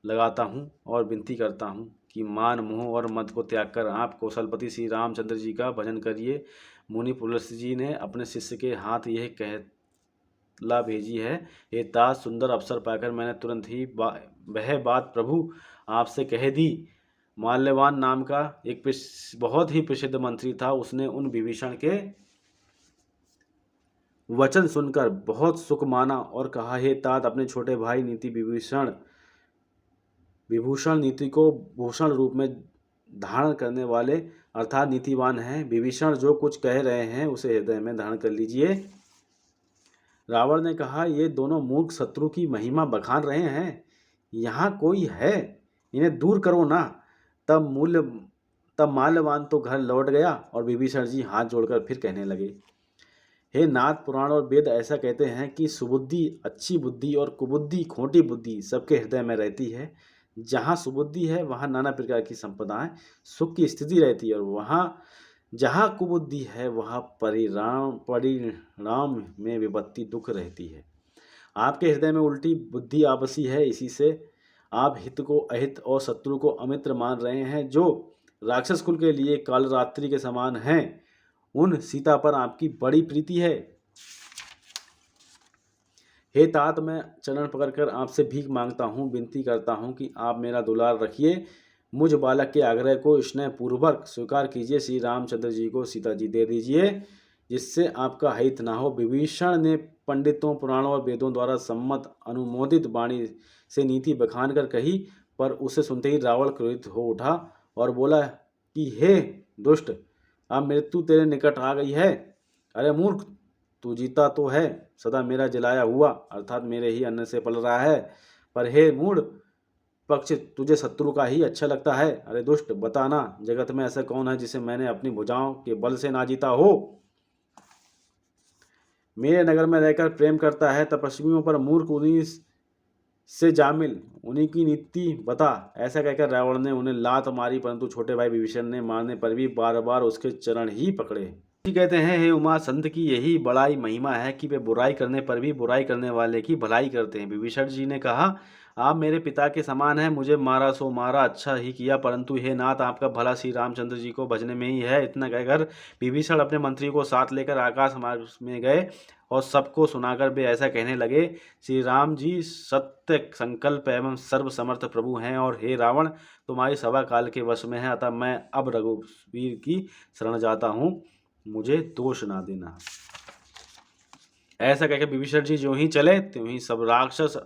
लगाता हूँ और विनती करता हूँ कि मान, मोह और मद को त्याग कर आप कौशलपति श्री रामचंद्र जी का भजन करिए। मुनि पुलस्त्य जी ने अपने शिष्य के हाथ यह कहला भेजी है। हे तात, सुंदर अवसर पाकर मैंने तुरंत ही वह बात प्रभु आपसे कह दी। माल्यवान नाम का एक बहुत ही प्रसिद्ध मंत्री था। उसने उन विभीषण के वचन सुनकर बहुत सुख माना और कहा, हे तात, अपने छोटे भाई नीति विभूषण नीति को भूषण रूप में धारण करने वाले अर्थात नीतिवान हैं। विभीषण जो कुछ कह रहे हैं उसे हृदय में धारण कर लीजिए। रावण ने कहा, ये दोनों मूर्ख शत्रु की महिमा बखान रहे हैं। यहाँ कोई है, इन्हें दूर करो ना। तब माल्यवान तो घर लौट गया और विभीषण जी हाथ जोड़कर फिर कहने लगे, हे नाथ, पुराण और वेद ऐसा कहते हैं कि सुबुद्धि अच्छी बुद्धि और कुबुद्धि खोटी बुद्धि सबके हृदय में रहती है। जहाँ सुबुद्धि है वहाँ नाना प्रकार की संपदाएं सुख की स्थिति रहती है, और वहाँ जहाँ कुबुद्धि है वहाँ परिणाम में विपत्ति दुख रहती है। आपके हृदय में उल्टी बुद्धि आपसी है, इसी से आप हित को अहित और शत्रु को अमित्र मान रहे हैं। जो राक्षस कुल के लिए काल रात्रि के समान हैं, उन सीता पर आपकी बड़ी प्रीति है। हे तात, मैं चरण पकड़कर आपसे भीख मांगता हूँ, विनती करता हूँ कि आप मेरा दुलार रखिए। मुझ बालक के आग्रह को स्नेह पूर्वक स्वीकार कीजिए। श्री रामचंद्र जी को सीता जी दे दीजिए, जिससे आपका हित ना हो। विभीषण ने पंडितों, पुराणों और वेदों द्वारा सम्मत अनुमोदित वाणी से नीति बखान कर कही, पर उसे सुनते ही रावण क्रोधित हो उठा और बोला कि हे दुष्ट, अब मृत्यु तेरे निकट आ गई है। अरे मूर्ख, तू जीता तो है, सदा मेरा जलाया हुआ अर्थात मेरे ही अन्न से पल रहा है, पर हे मूढ़ पक्ष, तुझे शत्रु का ही अच्छा लगता है। अरे दुष्ट, बताना, जगत में ऐसा कौन है जिसे मैंने अपनी भुजाओं के बल से ना जीता हो। मेरे नगर में रहकर प्रेम करता है, तपस्वियों पर मूर्ख उन्हीं से जामिल, उन्हीं की नीति बता। ऐसा कहकर रावण ने उन्हें लात मारी, परंतु छोटे भाई विभीषण ने मारने पर भी बार बार उसके चरण ही पकड़े। जी कहते हैं, हे उमा, संत की यही बड़ाई महिमा है कि वे बुराई करने पर भी बुराई करने वाले की भलाई करते हैं। विभीषण जी ने कहा, आप मेरे पिता के समान हैं, मुझे मारा सो मारा, अच्छा ही किया, परंतु हे नाथ, आपका भला श्री रामचंद्र जी को भजने में ही है। इतना कहकर विभीषण अपने मंत्री को साथ लेकर आकाश मार्ग में गए और सबको सुनाकर वे ऐसा कहने लगे, श्री राम जी सत्य संकल्प एवं सर्वसमर्थ प्रभु हैं, और हे रावण, तुम्हारी सभा काल के वश में है, अतः मैं अब रघुवीर की शरण जाता हूँ, मुझे दोष ना देना। ऐसा कहकर विभीषण जी जो ही चले त्यों ही सब राक्षस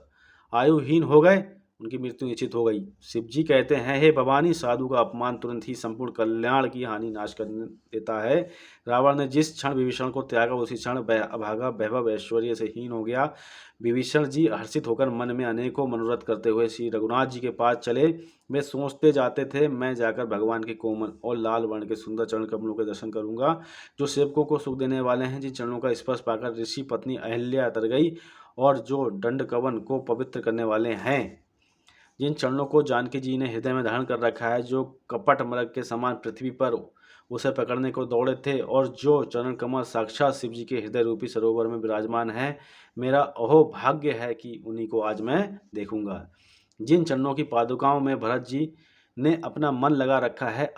आयुहीन हो गए, उनकी मृत्यु निश्चित हो गई। शिव जी कहते हैं, हे भवानी, साधु का अपमान तुरंत ही संपूर्ण कल्याण की हानि नाश कर देता है। रावण ने जिस क्षण विभीषण को त्यागा उसी क्षण अभागा वैभव ऐश्वर्य से हीन हो गया। विभीषण जी हर्षित होकर मन में अनेकों मनोरथ करते हुए श्री रघुनाथ जी के पास चले। वे सोचते जाते थे, मैं जाकर भगवान के कोमल और लाल वर्ण के सुंदर चरण कमलों के दर्शन करूंगा, जो सेवकों को सुख देने वाले हैं। जिन चरणों का स्पर्श पाकर ऋषि पत्नी अहिल्या तर गई, और जो दंड कवन को पवित्र करने वाले हैं। जिन चरणों को जानकी जी ने हृदय में धारण कर रखा है, जो कपट मृग के समान पृथ्वी पर उसे पकड़ने को दौड़े थे, और जो चरण कमल साक्षात शिव जी के हृदय रूपी सरोवर में विराजमान है, मेरा अहो भाग्य है कि उन्हीं को आज मैं देखूंगा। जिन चरणों की पादुकाओं में भरत जी ने अपना मन लगा रखा है,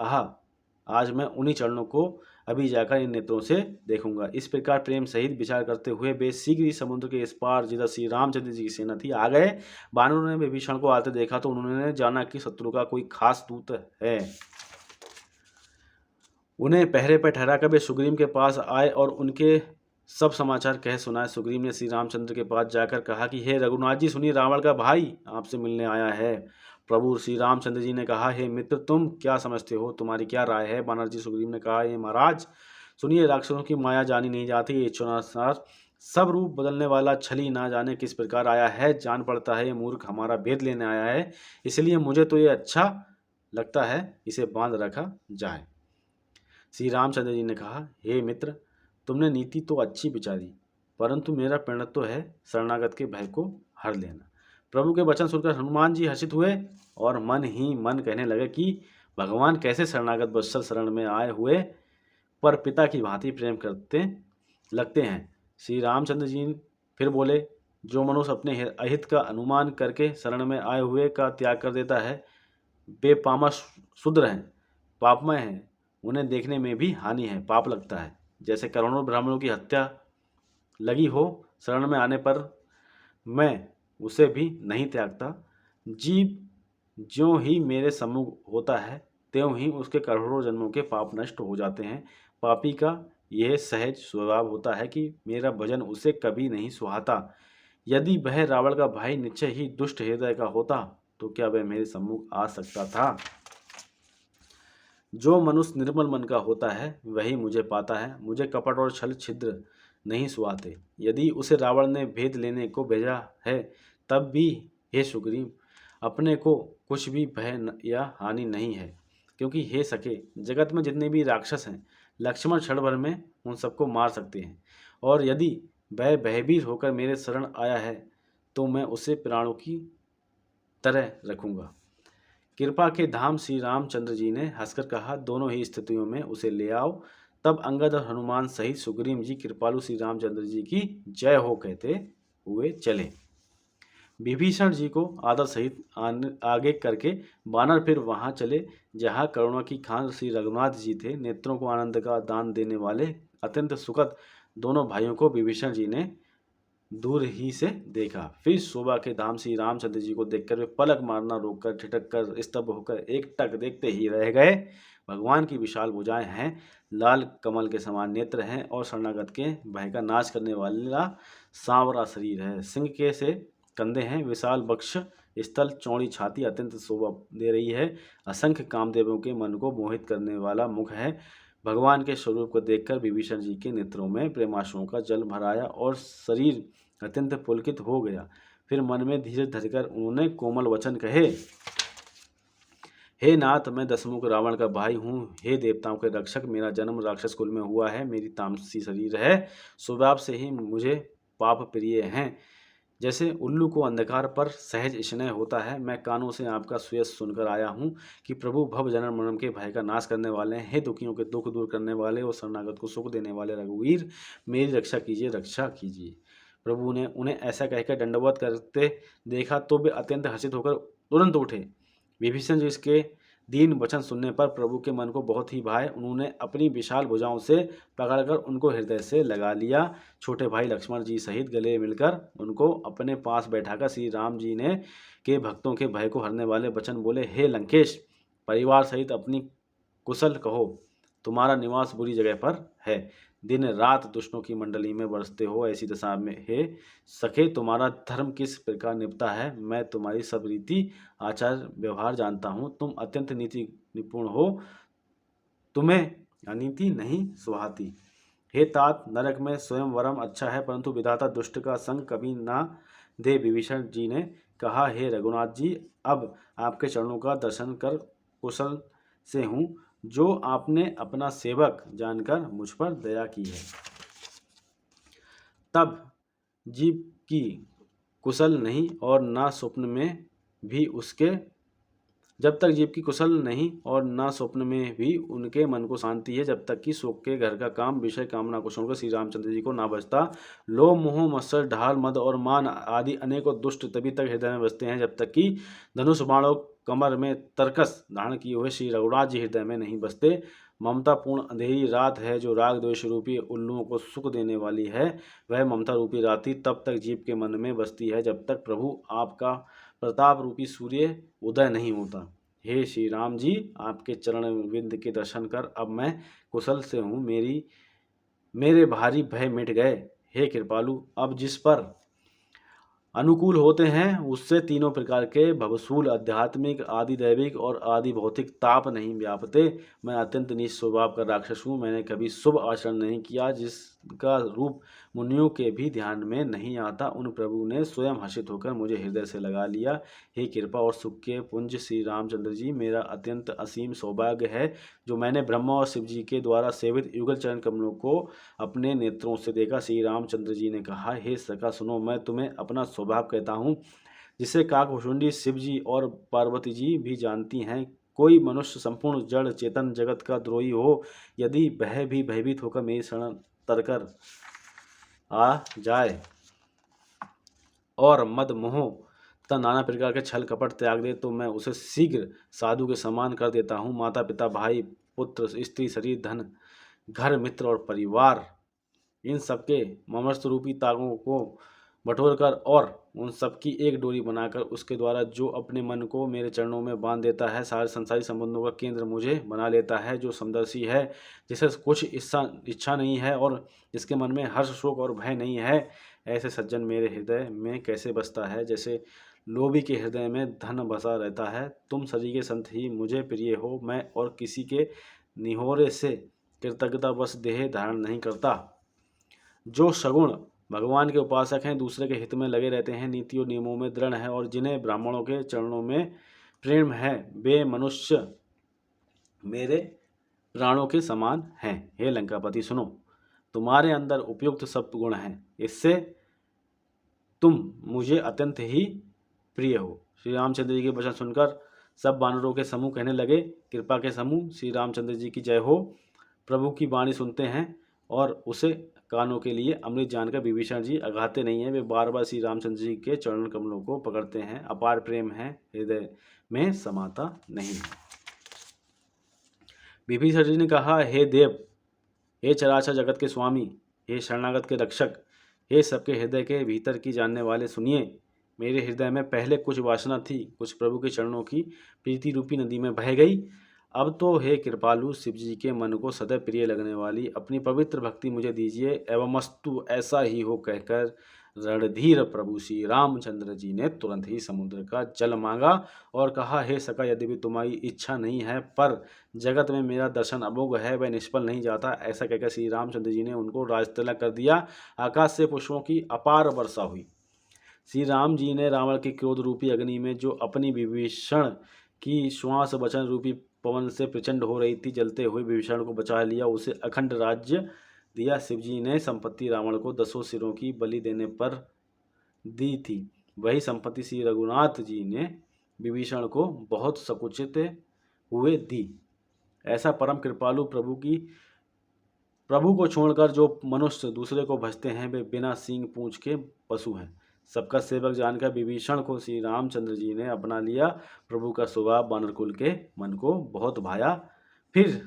आज मैं उन्हीं चरणों को अभी जाकर इन नेत्रों से देखूंगा। इस प्रकार प्रेम सहित विचार करते हुए वे शीघ्र ही समुद्र के इस पार, जिधर श्री रामचंद्र जी की सेना थी, आ गए। वानरों ने विभीषण को आते देखा तो उन्होंने जाना कि शत्रु का कोई खास दूत है। उन्हें पहरे पर ठहरा कर वे सुग्रीव के पास आए और उनके सब समाचार कह सुनाए। सुग्रीव ने श्री रामचंद्र के पास जाकर कहा कि हे रघुनाथ जी, सुनिए, रावण का भाई आपसे मिलने आया है। प्रभु श्री रामचंद्र जी ने कहा, हे मित्र, तुम क्या समझते हो, तुम्हारी क्या राय है। बानर जी सुग्रीव ने कहा, हे महाराज सुनिए, राक्षसों की माया जानी नहीं जाती। इच्छानुसार सब रूप बदलने वाला छली ना जाने किस प्रकार आया है, जान पड़ता है ये मूर्ख हमारा भेद लेने आया है, इसलिए मुझे तो ये अच्छा लगता है, इसे बांध रखा जाए। श्री रामचंद्र जी ने कहा, हे मित्र, तुमने नीति तो अच्छी विचारी, परंतु मेरा प्रणत तो है शरणागत के भय को हर लेना। प्रभु के वचन सुनकर हनुमान जी हर्षित हुए और मन ही मन कहने लगे कि भगवान कैसे शरणागत वत्सल शरण में आए हुए पर पिता की भांति प्रेम करते लगते हैं। श्री रामचंद्र जी फिर बोले, जो मनुष्य अपने अहित का अनुमान करके शरण में आए हुए का त्याग कर देता है, वे पामश शूद्र हैं, पापमय हैं, उन्हें देखने में भी हानि है, पाप लगता है। जैसे करोड़ों ब्राह्मणों की हत्या लगी हो, शरण में आने पर मैं उसे भी नहीं त्यागता। जीव ज्यों ही मेरे सम्मुख होता है त्यों ही उसके करोड़ों जन्मों के पाप नष्ट हो जाते हैं। पापी का यह सहज स्वभाव होता है कि मेरा भजन उसे कभी नहीं सुहाता। यदि वह रावण का भाई निश्चय ही दुष्ट हृदय का होता तो क्या वह मेरे सम्मुख आ सकता था। जो मनुष्य निर्मल मन का होता है वही मुझे पाता है। मुझे कपट और छल छिद्र नहीं सुहाते। यदि उसे रावण ने भेद लेने को भेजा है, तब भी हे सुग्रीव, अपने को कुछ भी भय या हानि नहीं है, क्योंकि हे सखे, जगत में जितने भी राक्षस हैं, लक्ष्मण क्षण भर में उन सबको मार सकते हैं और यदि वह भयभीत होकर मेरे शरण आया है तो मैं उसे प्राणों की तरह रखूंगा। कृपा के धाम श्री रामचंद्र जी ने हंसकर कहा, दोनों ही स्थितियों में उसे ले आओ। तब अंगद और हनुमान सहित सुग्रीव जी कृपालु श्री रामचंद्र जी की जय हो कहते हुए चले। विभीषण जी को आदर सहित आगे करके वानर फिर वहां चले जहां करुणा की खान श्री रघुनाथ जी थे। नेत्रों को आनंद का दान देने वाले अत्यंत सुखद दोनों भाइयों को विभीषण जी ने दूर ही से देखा। फिर शोभा के धाम श्री रामचंद्र जी को देखकर वे पलक मारना रोककर ठिठक कर स्तब्ध होकर एक टक देखते ही रह गए। भगवान की विशाल भुजाएं हैं, लाल कमल के समान नेत्र हैं और शरणागत के भय का नाश करने वाला सांवरा शरीर है। सिंह के से कंधे हैं, विशाल वक्ष स्थल, चौड़ी छाती अत्यंत शोभा दे रही है। असंख्य कामदेवों के मन को मोहित करने वाला मुख है। भगवान के स्वरूप को देखकर विभीषण जी के नेत्रों में प्रेमाश्रुओं का जल भर आया और शरीर अत्यंत पुलकित हो गया। फिर मन में धीरज धरकर उन्होंने कोमल वचन कहे, हे नाथ, मैं दशमुख रावण का भाई हूँ। हे देवताओं के रक्षक, मेरा जन्म राक्षस कुल में हुआ है। मेरी तामसी शरीर है, स्वभाव से ही मुझे पाप प्रिय हैं। जैसे उल्लू को अंधकार पर सहज स्नेह होता है, मैं कानों से आपका सुयश सुनकर आया हूँ कि प्रभु भव जन्म मरण के भय का नाश करने वाले हैं। हे दुखियों के दुख दूर करने वाले और शरणागत को सुख देने वाले रघुवीर, मेरी रक्षा कीजिए, रक्षा कीजिए। प्रभु ने उन्हें ऐसा कहकर दंडवत करते देखा तो वे अत्यंत हर्षित होकर तुरंत उठे। विभीषण जी इसके दीन वचन सुनने पर प्रभु के मन को बहुत ही भाए। उन्होंने अपनी विशाल भुजाओं से पकड़कर उनको हृदय से लगा लिया। छोटे भाई लक्ष्मण जी सहित गले मिलकर उनको अपने पास बैठाकर श्री राम जी ने के भक्तों के भय को हरने वाले वचन बोले, हे लंकेश, परिवार सहित अपनी कुशल कहो। तुम्हारा निवास बुरी जगह पर है, दिन रात दुष्टों की मंडली में बरसते हो। ऐसी दशा में हे सखे, तुम्हारा धर्म किस प्रकार निपटा है, मैं तुम्हारी सब रीति आचार व्यवहार जानता हूँ। तुम अत्यंत नीति निपुण हो, तुम्हें अनीति नहीं सुहाती। हे तात, नरक में स्वयं वरम अच्छा है, परंतु विधाता दुष्ट का संग कभी ना दे। विभीषण जी ने कहा, हे रघुनाथ जी, अब आपके चरणों का दर्शन कर कुशल से हूँ, जो आपने अपना सेवक जानकर मुझ पर दया की है। तब जीव की कुशल नहीं और ना स्वप्न में भी उसके जब तक जीव की कुशल नहीं और ना स्वप्न में भी उनके मन को शांति है, जब तक कि शोक के घर का काम विषय कामना को सुनकर श्री रामचंद्र जी को ना बचता। लोभ मोह मत्सर ढाल मद और मान आदि अनेकों दुष्ट तभी तक हृदय में बसते हैं जब तक कि धनुष बाणों कमर में तरकस धारण किए हुए श्री रघुनाथ जी हृदय में नहीं बसते। ममता पूर्ण अंधेरी रात है जो राग द्वेष रूपी उल्लुओं को सुख देने वाली है। वह ममता रूपी रात्रि तब तक जीव के मन में बसती है जब तक प्रभु आपका प्रताप रूपी सूर्य उदय नहीं होता। हे श्री राम जी, आपके चरण विंद के दर्शन कर अब मैं कुशल से हूँ। मेरे भारी भय मिट गए। हे कृपालु, अब जिस पर अनुकूल होते हैं उससे तीनों प्रकार के भवसूल आध्यात्मिक आदि दैविक और आदि भौतिक ताप नहीं व्यापते। मैं अत्यंत नीच स्वभाव का राक्षस हूँ। मैंने कभी शुभ आचरण नहीं किया जिसका रूप मुनियों के भी ध्यान में नहीं आता। उन प्रभु ने स्वयं हर्षित होकर मुझे हृदय से लगा लिया। हे कृपा और सुख के पुंज श्री रामचंद्र जी, मेरा अत्यंत असीम सौभाग्य है जो मैंने ब्रह्मा और शिव जी के द्वारा सेवित युगल चरण कमलों को अपने नेत्रों से देखा। श्री रामचंद्र जी ने कहा, हे सखा सुनो, मैं तुम्हें अपना स्वभाव कहता हूँ जिसे काकभुषुंडी शिव जी और पार्वती जी भी जानती हैं। कोई मनुष्य संपूर्ण जड़ चेतन जगत का द्रोही हो, यदि वह भी भयभीत होकर मेरी शरण तरकर आ जाए और मद मोह तथा नाना प्रकार के छल कपट त्याग दे तो मैं उसे शीघ्र साधु के समान कर देता हूँ। माता पिता भाई पुत्र स्त्री शरीर धन घर मित्र और परिवार, इन सबके ममर्ष रूपी तागों को बटोर कर और उन सबकी एक डोरी बनाकर उसके द्वारा जो अपने मन को मेरे चरणों में बांध देता है, सारे संसारी संबंधों का केंद्र मुझे बना लेता है। जो समदर्शी है, जिसे कुछ इच्छा नहीं है और जिसके मन में हर्ष शोक और भय नहीं है, ऐसे सज्जन मेरे हृदय में कैसे बसता है जैसे लोभी के हृदय में धन बसा रहता है। तुम सजी के संत ही मुझे प्रिय हो। मैं और किसी के निहोरे से कृतज्ञता बस देह धारण नहीं करता। जो सगुण भगवान के उपासक हैं, दूसरे के हित में लगे रहते हैं, नीति और नियमों में दृढ़ हैं और जिन्हें ब्राह्मणों के चरणों में प्रेम है, वे मनुष्य मेरे प्राणों के समान हैं। हे लंकापति सुनो, तुम्हारे अंदर उपयुक्त सब गुण हैं, इससे तुम मुझे अत्यंत ही प्रिय हो। श्री रामचंद्र जी के वचन सुनकर सब वानरों के समूह कहने लगे, कृपा के समूह श्री रामचंद्र जी की जय हो। प्रभु की वाणी सुनते हैं और उसे कानों के लिए अमृत जानकर विभीषण जी अघाते नहीं हैं, वे बार बार श्री रामचंद्र जी के चरण कमलों को पकड़ते हैं। अपार प्रेम है, हृदय में समाता नहीं। विभीषण जी ने कहा, हे देव, हे चराचर जगत के स्वामी, हे शरणागत के रक्षक, हे सबके हृदय के भीतर की जानने वाले, सुनिए। मेरे हृदय में पहले कुछ वासना थी, कुछ प्रभु के चरणों की प्रीति रूपी नदी में बह गई। अब तो हे कृपालु शिव जी के मन को सदैव प्रिय लगने वाली अपनी पवित्र भक्ति मुझे दीजिए। एवमस्तु, ऐसा ही हो कहकर रणधीर प्रभु श्री रामचंद्र जी ने तुरंत ही समुद्र का जल मांगा और कहा, हे सखा, यद्यपि तुम्हारी इच्छा नहीं है, पर जगत में मेरा दर्शन अमोघ है, वह निष्फल नहीं जाता। ऐसा कहकर श्री रामचंद्र जी ने उनको राजतिलक कर दिया। आकाश से पुष्पों की अपार वर्षा हुई। श्री राम जी ने रावण के क्रोध रूपी अग्नि में जो अपनी विभीषण की श्वास वचन रूपी पवन से प्रचंड हो रही थी, जलते हुए विभीषण को बचा लिया, उसे अखंड राज्य दिया। शिव जी ने संपत्ति रावण को 10 सिरों की बलि देने पर दी थी, वही संपत्ति श्री रघुनाथ जी ने विभीषण को बहुत सकुचित हुए दी। ऐसा परम कृपालु प्रभु को छोड़कर जो मनुष्य दूसरे को भजते हैं, वे बिना सींग पूंछ के पशु हैं। सबका सेवक जानकर विभीषण को श्री रामचंद्र जी ने अपना लिया। प्रभु का स्वभाव वानरकुल के मन को बहुत भाया। फिर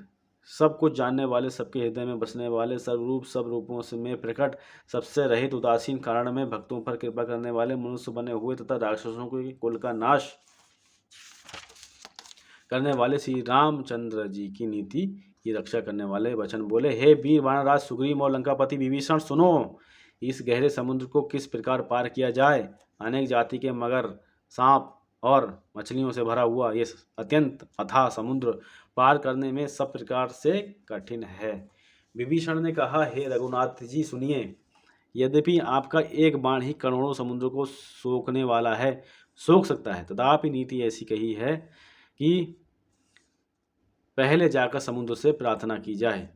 सब कुछ जानने वाले, सबके हृदय में बसने वाले, सर्वरूप सब रूपों से में प्रकट, सबसे रहित, उदासीन, कारण में भक्तों पर कृपा करने वाले, मनुष्य बने हुए तथा राक्षसों के कुल का नाश करने वाले श्री रामचंद्र जी की नीति की रक्षा करने वाले वचन बोले। हे वीर वानरराज सुग्रीव और लंकापति विभीषण, सुनो। इस गहरे समुद्र को किस प्रकार पार किया जाए। अनेक जाति के मगर, सांप और मछलियों से भरा हुआ ये अत्यंत अथाह समुद्र पार करने में सब प्रकार से कठिन है। विभीषण ने कहा, हे रघुनाथ जी, सुनिए। यद्यपि आपका एक बाण ही करोड़ों समुद्र को सोखने वाला है, सोख सकता है, तथापि नीति ऐसी कही है कि पहले जाकर समुद्र से प्रार्थना की जाए।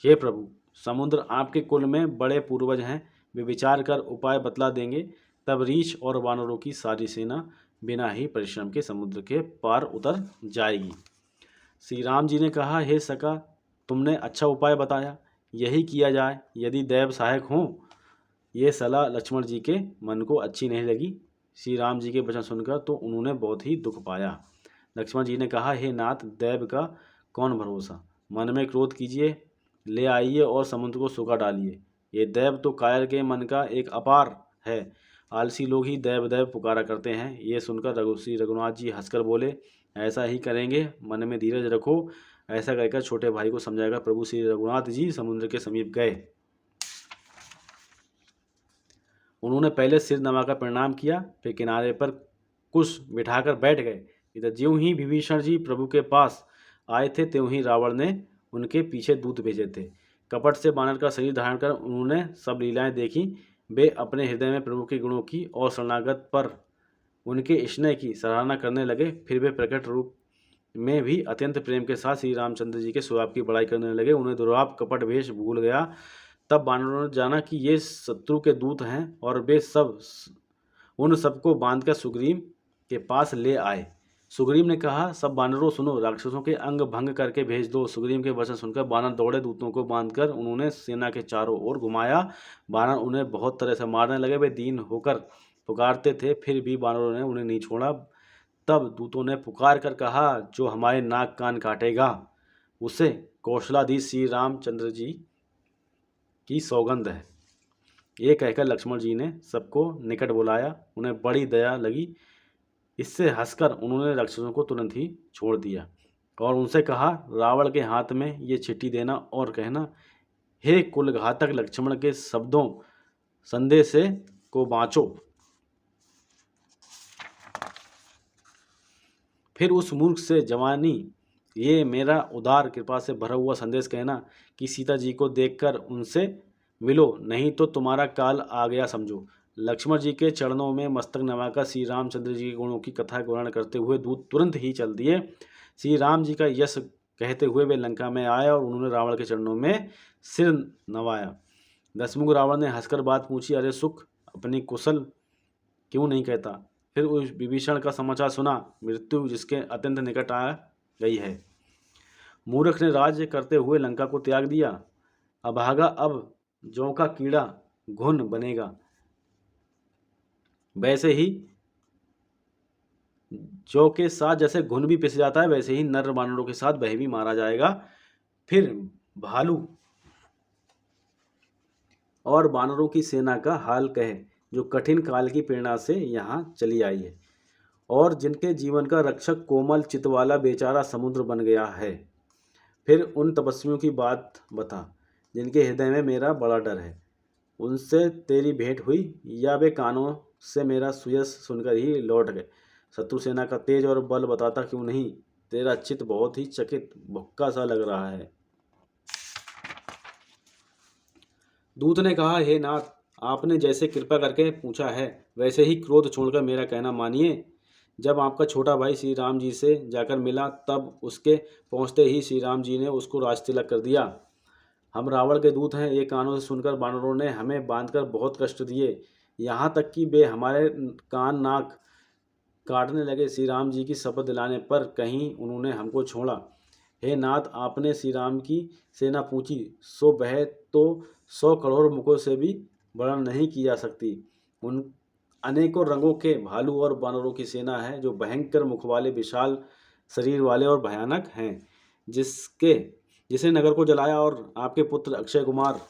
हे प्रभु, समुद्र आपके कुल में बड़े पूर्वज हैं, वे विचार कर उपाय बतला देंगे, तब रीछ और वानरों की सारी सेना बिना ही परिश्रम के समुद्र के पार उतर जाएगी। श्री राम जी ने कहा, हे सखा, तुमने अच्छा उपाय बताया, यही किया जाए। यदि दैव सहायक हों। ये सलाह लक्ष्मण जी के मन को अच्छी नहीं लगी। श्री राम जी के वचन सुनकर तो उन्होंने बहुत ही दुख पाया। लक्ष्मण जी ने कहा, हे नाथ, दैव का कौन भरोसा। मन में क्रोध कीजिए, ले आइए और समुद्र को सूखा डालिए। ये दैव तो कायर के मन का एक अपार है, आलसी लोग ही दैव दैव पुकारा करते हैं। ये सुनकर श्री रघुनाथ जी हंसकर बोले, ऐसा ही करेंगे, मन में धीरज रखो। ऐसा कहकर छोटे भाई को समझाकर प्रभु श्री रघुनाथ जी समुद्र के समीप गए। उन्होंने पहले सिर नवाकर प्रणाम किया, फिर किनारे पर कुछ बिठाकर बैठ गए। इधर ज्यों ही विभीषण जी प्रभु के पास आए थे, त्यों ही रावण ने उनके पीछे दूत भेजे थे। कपट से बानर का शरीर धारण कर उन्होंने सब लीलाएं देखी। वे अपने हृदय में प्रभु के गुणों की और शरणागत पर उनके स्नेह की सराहना करने लगे। फिर वे प्रकट रूप में भी अत्यंत प्रेम के साथ श्री रामचंद्र जी के स्वभाव की बड़ाई करने लगे। उन्हें दुर्भाव कपट वेश भूल गया। तब वानरों ने जाना कि ये शत्रु के दूत हैं और वे सब उन सबको बांधकर सुग्रीव के पास ले आए। सुग्रीव ने कहा, सब वानरों सुनो, राक्षसों के अंग भंग करके भेज दो। सुग्रीव के वचन सुनकर वानर दौड़े। दूतों को बांधकर उन्होंने सेना के चारों ओर घुमाया। वानर उन्हें बहुत तरह से मारने लगे। वे दीन होकर पुकारते थे, फिर भी वानरों ने उन्हें नहीं छोड़ा। तब दूतों ने पुकार कर कहा, जो हमारे नाक कान काटेगा उसे कौशलाधीश श्री रामचंद्र जी की सौगंध है। ये कहकर लक्ष्मण जी ने सबको निकट बुलाया। उन्हें बड़ी दया लगी। इससे हंसकर उन्होंने राक्षसों को तुरंत ही छोड़ दिया और उनसे कहा, रावण के हाथ में ये चिट्ठी देना और कहना, हे कुलघातक लक्ष्मण के शब्दों संदेश से को बाँचो। फिर उस मूर्ख से जवानी ये मेरा उदार कृपा से भरा हुआ संदेश कहना कि सीता जी को देखकर उनसे मिलो, नहीं तो तुम्हारा काल आ गया समझो। लक्ष्मण जी के चरणों में मस्तक नवाकर श्री रामचंद्र जी के गुणों की कथा वर्णन करते हुए दूत तुरंत ही चल दिए। श्री राम जी का यश कहते हुए वे लंका में आए और उन्होंने रावण के चरणों में सिर नवाया। दशमुख रावण ने हंसकर बात पूछी, अरे सुख, अपनी कुशल क्यों नहीं कहता? फिर उस विभीषण का समाचार सुना, मृत्यु जिसके अत्यंत निकट आ गई है। मूर्ख ने राज्य करते हुए लंका को त्याग दिया, अभागा अब जौ का कीड़ा घुन बनेगा। वैसे ही जौ के साथ जैसे घुन भी पिस जाता है, वैसे ही नर वानरों के साथ वह भी मारा जाएगा। फिर भालू और वानरों की सेना का हाल कहे, जो कठिन काल की प्रेरणा से यहाँ चली आई है, और जिनके जीवन का रक्षक कोमल चित वाला बेचारा समुद्र बन गया है। फिर उन तपस्वियों की बात बता, जिनके हृदय में मेरा बड़ा डर है। उनसे तेरी भेंट हुई, या वे कानों से मेरा सुयस सुनकर ही लौट गए? शत्रु सेना का तेज और बल बताता क्यों नहीं? तेरा चित्त बहुत ही चकित भुक्का सा लग रहा है। दूत ने कहा, हे नाथ, आपने जैसे कृपा करके पूछा है, वैसे ही क्रोध छोड़कर मेरा कहना मानिए। जब आपका छोटा भाई श्री राम जी से जाकर मिला, तब उसके पहुंचते ही श्री राम जी ने उसको राजतिलक कर दिया। हम रावण के दूत हैं, ये कानों से सुनकर वानरों ने हमें बांधकर बहुत कष्ट दिए, यहाँ तक कि वे हमारे कान नाक काटने लगे। श्री राम जी की शपथ दिलाने पर कहीं उन्होंने हमको छोड़ा। हे नाथ, आपने श्री राम की सेना पूछी, सो वह तो 100 करोड़ मुखों से भी वर्णन नहीं की जा सकती। उन अनेकों रंगों के भालू और वानरों की सेना है, जो भयंकर मुख वाले, विशाल शरीर वाले और भयानक हैं। जिसने नगर को जलाया और आपके पुत्र अक्षय कुमार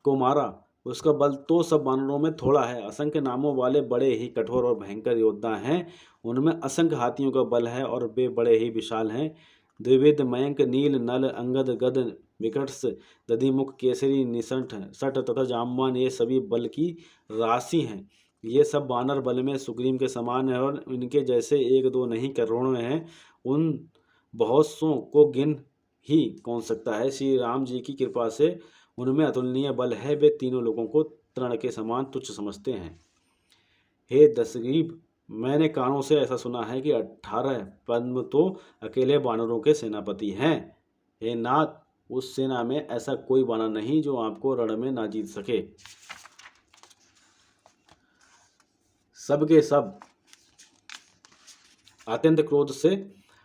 को मारा, उसका बल तो सब वानरों में थोड़ा है। असंख्य नामों वाले बड़े ही कठोर और भयंकर योद्धा हैं। उनमें असंख्य हाथियों का बल है और वे बड़े ही विशाल हैं। द्विविध, मयंक, नील, नल, अंगद, गद, विकटस, दधिमुख, केसरी, निषठ, सठ तथा जाम्बान, ये सभी बल की राशि हैं। ये सब वानर बल में सुग्रीव के समान है, और इनके जैसे एक दो नहीं करोड़ों हैं। उन बहुत सौ को गिन ही कौन सकता है। श्री राम जी की कृपा से उनमें अतुलनीय बल है। वे तीनों लोगों को तृण के समान तुच्छ समझते हैं। हे दशग्रीव, मैंने कानों से ऐसा सुना है कि 18 पद्म तो अकेले वानरों के सेनापति हैं। हे नाथ, उस सेना में ऐसा कोई वानर नहीं जो आपको रण में ना जीत सके। सबके सब अत्यंत क्रोध से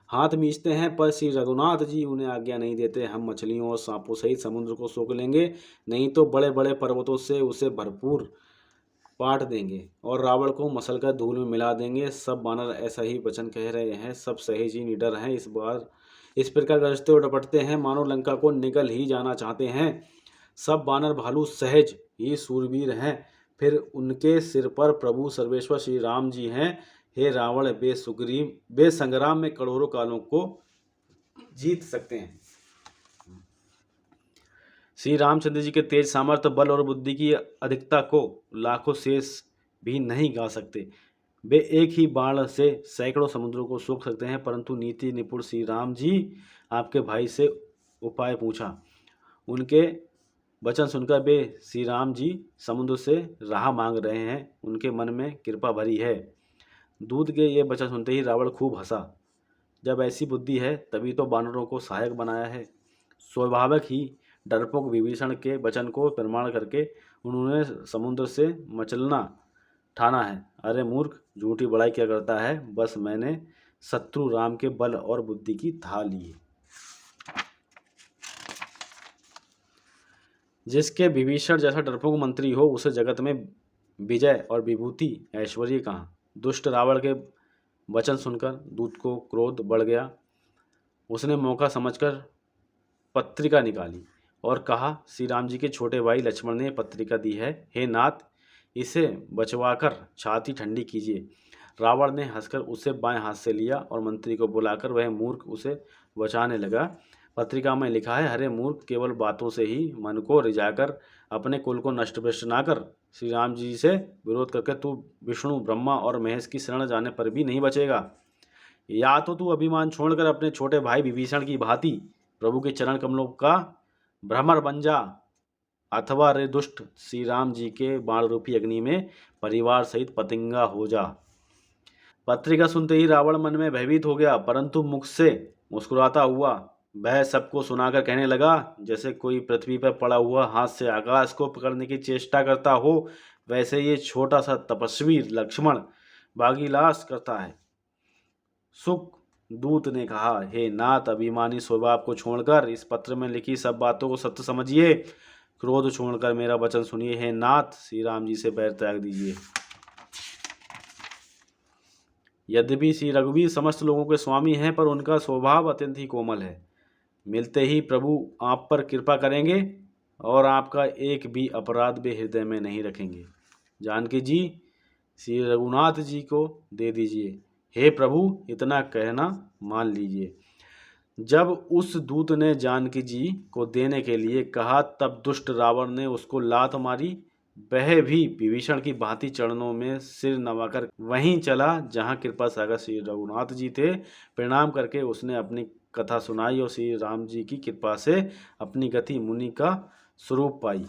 हाथ मीचते हैं, पर श्री रघुनाथ जी उन्हें आज्ञा नहीं देते। हम मछलियों और सांपों सहित समुद्र को सोख लेंगे, नहीं तो बड़े बड़े पर्वतों से उसे भरपूर पाट देंगे और रावण को मसल कर धूल में मिला देंगे। सब वानर ऐसा ही वचन कह रहे हैं। सब सहेज ही निडर हैं। इस बार इस प्रकार गरजते और डपटते हैं, मानो लंका को निगल ही जाना चाहते हैं। सब वानर भालू सहज ही सूरवीर हैं। फिर उनके सिर पर प्रभु सर्वेश्वर श्री राम जी हैं। हे रावण, वे संग्राम में करोड़ों कालों को जीत सकते हैं। श्री रामचंद्र जी के तेज, सामर्थ्य, बल और बुद्धि की अधिकता को लाखों शेष भी नहीं गा सकते। वे एक ही बाण से सैकड़ों समुद्रों को सोख सकते हैं। परंतु नीति निपुण श्री राम जी आपके भाई से उपाय पूछा। उनके वचन सुनकर वे श्री राम जी समुद्र से राह मांग रहे हैं। उनके मन में कृपा भरी है। दूत के ये वचन सुनते ही रावण खूब हंसा। जब ऐसी बुद्धि है, तभी तो वानरों को सहायक बनाया है। स्वाभाविक ही डरपोक विभीषण के वचन को प्रमाण करके उन्होंने समुद्र से मचलना ठाना है। अरे मूर्ख, झूठी बड़ाई क्या करता है? बस मैंने शत्रु राम के बल और बुद्धि की था ली। जिसके विभीषण जैसा डरपोक मंत्री हो, उसे जगत में विजय और विभूति ऐश्वर्य कहाँ? दुष्ट रावण के वचन सुनकर दूत को क्रोध बढ़ गया। उसने मौका समझकर पत्रिका निकाली और कहा, श्री राम जी के छोटे भाई लक्ष्मण ने पत्रिका दी है। हे नाथ, इसे बचवाकर छाती ठंडी कीजिए। रावण ने हंसकर उसे बाएं हाथ से लिया और मंत्री को बुलाकर वह मूर्ख उसे बचाने लगा। पत्रिका में लिखा है, हरे मूर्ख, केवल बातों से ही मन को रिझाकर अपने कुल को नष्ट भ्रष्ट ना कर। श्री राम जी से विरोध करके तू विष्णु, ब्रह्मा और महेश की शरण जाने पर भी नहीं बचेगा। या तो तू अभिमान छोड़कर अपने छोटे भाई विभीषण की भांति प्रभु के चरण कमलों का भ्रमर बन जा, अथवा रे दुष्ट श्री राम जी के बाण रूपी अग्नि में परिवार सहित पतंगा हो जा। पत्रिका सुनते ही रावण मन में भयभीत हो गया, परंतु मुख से मुस्कुराता हुआ वह सबको सुनाकर कहने लगा, जैसे कोई पृथ्वी पर पड़ा हुआ हाथ से आकाश को पकड़ने की चेष्टा करता हो, वैसे ये छोटा सा तपस्वी लक्ष्मण भागीलास करता है। सुख दूत ने कहा, हे नाथ, अभिमानी स्वभाव को छोड़कर इस पत्र में लिखी सब बातों को सत्य समझिए। क्रोध छोड़कर मेरा वचन सुनिए। हे नाथ, श्री राम जी से बैर त्याग दीजिए। यद्यपि श्री रघुवीर समस्त लोगों के स्वामी हैं, पर उनका स्वभाव अत्यंत ही कोमल है। मिलते ही प्रभु आप पर कृपा करेंगे और आपका एक भी अपराध भी हृदय में नहीं रखेंगे। जानकी जी, श्री रघुनाथ जी को दे दीजिए। हे प्रभु, इतना कहना मान लीजिए। जब उस दूत ने जानकी जी को देने के लिए कहा, तब दुष्ट रावण ने उसको लात मारी। वह भी विभीषण की भांति चरणों में सिर नवाकर वहीं चला जहां कृपा सागर श्री रघुनाथ जी थे। प्रणाम करके उसने अपनी कथा सुनाई और श्री राम जी की कृपा से अपनी गति मुनि का स्वरूप पाई।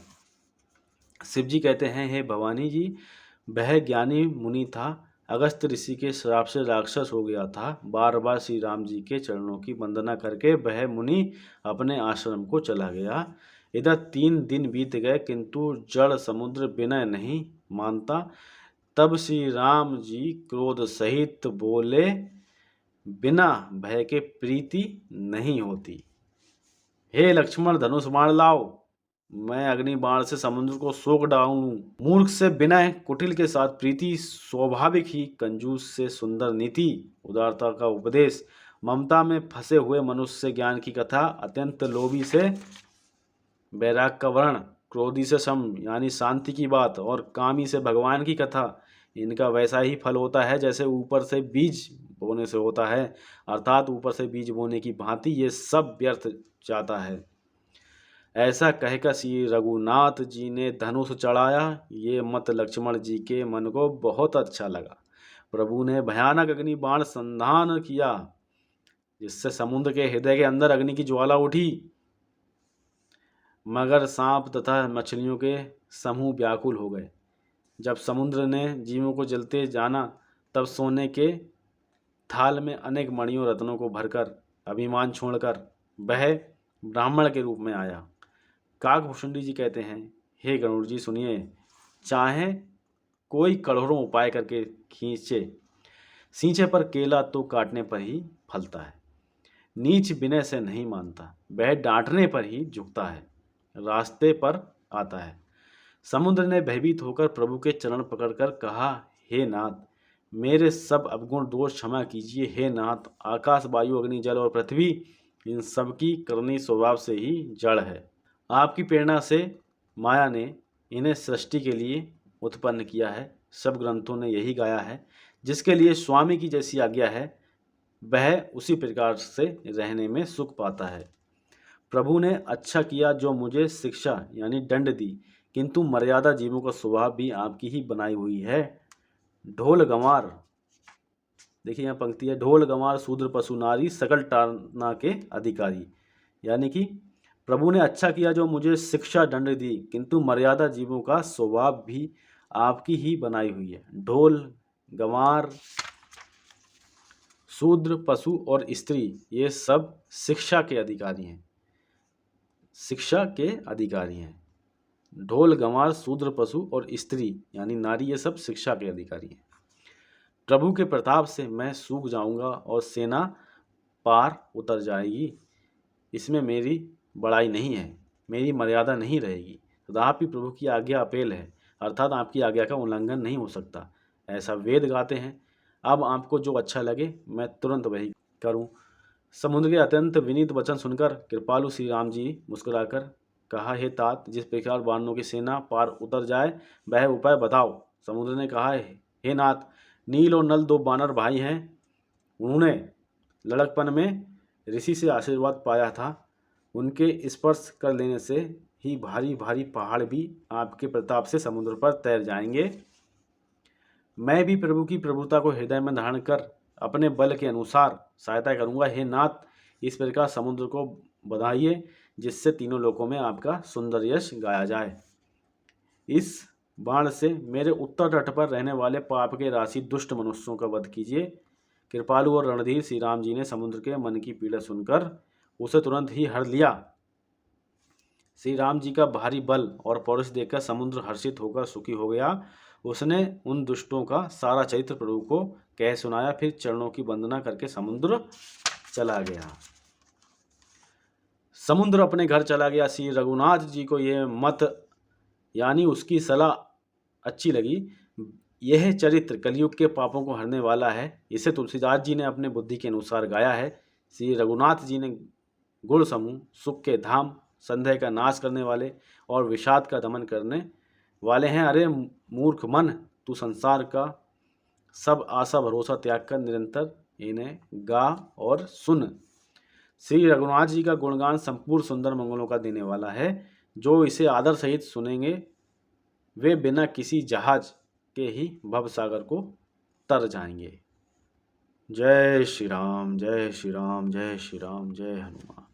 शिव जी कहते हैं, हे भवानी जी, वह ज्ञानी मुनि था, अगस्त ऋषि के श्राप से राक्षस हो गया था। बार बार श्री राम जी के चरणों की वंदना करके वह मुनि अपने आश्रम को चला गया। इधर 3 दिन बीत गए, किंतु जड़ समुद्र विनय नहीं मानता। तब श्री राम जी क्रोध सहित बोले, बिना भय के प्रीति नहीं होती। हे लक्ष्मण, धनुष बाण लाओ, मैं अग्नि बाण से समुद्र को सोख डालूं। मूर्ख से विनय, कुटिल के साथ प्रीति, स्वाभाविक ही कंजूस से सुंदर नीति, उदारता का उपदेश, ममता में फंसे हुए मनुष्य से ज्ञान की कथा, अत्यंत लोभी से वैराग का वर्ण, क्रोधी से सम यानी शांति की बात, और कामी से भगवान की कथा, इनका वैसा ही फल होता है जैसे ऊपर से बीज बोने से होता है, अर्थात ऊपर से बीज बोने की भांति ये सब व्यर्थ जाता है। ऐसा कहकर श्री रघुनाथ जी ने धनुष चढ़ाया। ये मत लक्ष्मण जी के मन को बहुत अच्छा लगा। प्रभु ने भयानक अग्नि बाण संधान किया, जिससे समुद्र के हृदय के अंदर अग्नि की ज्वाला उठी। मगर, सांप तथा मछलियों के समूह व्याकुल हो गए। जब समुद्र ने जीवों को जलते जाना, तब सोने के थाल में अनेक मणियों रत्नों को भरकर अभिमान छोड़कर वह ब्राह्मण के रूप में आया। काकभूषुंडी जी कहते हैं, हे गरुड़ जी सुनिए, चाहे कोई करोड़ों उपाय करके सींचे पर केला तो काटने पर ही फलता है। नीच विनय से नहीं मानता, वह डांटने पर ही झुकता है, रास्ते पर आता है। समुद्र ने भयभीत होकर प्रभु के चरण पकड़कर कहा, हे नाथ, मेरे सब अवगुण दोष क्षमा कीजिए। हे नाथ, आकाश, वायु, अग्नि, जल और पृथ्वी, इन सब की करनी स्वभाव से ही जड़ है। आपकी प्रेरणा से माया ने इन्हें सृष्टि के लिए उत्पन्न किया है। सब ग्रंथों ने यही गाया है। जिसके लिए स्वामी की जैसी आज्ञा है, वह उसी प्रकार से रहने में सुख पाता है। प्रभु ने अच्छा किया जो मुझे शिक्षा यानी दंड दी, किंतु मर्यादा जीवों का स्वभाव भी आपकी ही बनाई हुई है। ढोल गंवार, देखिए यहाँ पंक्ति है, ढोल गंवार शूद्र पशु नारी सकल टारना के अधिकारी, यानी कि प्रभु ने अच्छा किया जो मुझे शिक्षा दंड दी, किंतु मर्यादा जीवों का स्वभाव भी आपकी ही बनाई हुई है। ढोल गंवार शूद्र पशु और स्त्री ये सब शिक्षा के अधिकारी हैं, शिक्षा के अधिकारी हैं। ढोल गंवार शूद्र पशु और स्त्री यानी नारी ये सब शिक्षा के अधिकारी हैं। प्रभु के प्रताप से मैं सूख जाऊंगा और सेना पार उतर जाएगी। इसमें मेरी बड़ाई नहीं है, मेरी मर्यादा नहीं रहेगी। तथापि प्रभु की आज्ञा अपेल है, अर्थात आपकी आज्ञा का उल्लंघन नहीं हो सकता, ऐसा वेद गाते हैं। अब आपको जो अच्छा लगे मैं तुरंत वही करूं। समुद्र के अत्यंत विनीत वचन सुनकर कृपालु श्री राम जी मुस्कुराकर कहा, हे तात, जिस प्रकार वानरों की सेना पार उतर जाए वह उपाय बताओ। समुद्र ने कहा, हे नाथ, नील और नल 2 वानर भाई हैं। उन्होंने लड़कपन में ऋषि से आशीर्वाद पाया था। उनके स्पर्श कर लेने से ही भारी भारी पहाड़ भी आपके प्रताप से समुद्र पर तैर जाएंगे। मैं भी प्रभु की प्रभुता को हृदय में धारण कर अपने बल के अनुसार सहायता करूंगा। हे नाथ, इस प्रकार समुद्र को बधाइए, जिससे तीनों लोकों में आपका सुंदर यश गाया जाए। इस बाण से मेरे उत्तर तट पर रहने वाले पाप के राशि दुष्ट मनुष्यों का वध कीजिए। कृपालु और रणधीर श्री राम जी ने समुद्र के मन की पीड़ा सुनकर उसे तुरंत ही हर लिया। श्री राम जी का भारी बल और पौरुष देखकर समुद्र हर्षित होकर सुखी हो गया। उसने उन दुष्टों का सारा चरित्र प्रभु को कह सुनाया, फिर चरणों की वंदना करके समुद्र चला गया। समुद्र अपने घर चला गया। श्री रघुनाथ जी को यह मत यानी उसकी सलाह अच्छी लगी। यह चरित्र कलयुग के पापों को हरने वाला है। इसे तुलसीदास जी ने अपने बुद्धि के अनुसार गाया है। श्री रघुनाथ जी ने गुण समूह, सुख के धाम, संदेह का नाश करने वाले और विषाद का दमन करने वाले हैं। अरे मूर्ख मन, तू संसार का सब आशा भरोसा त्याग कर निरंतर इन्हें गा और सुन। श्री रघुनाथ जी का गुणगान संपूर्ण सुंदर मंगलों का देने वाला है। जो इसे आदर सहित सुनेंगे वे बिना किसी जहाज के ही भवसागर को तर जाएंगे। जय श्री राम, जय श्री राम, जय श्री राम, जय हनुमान।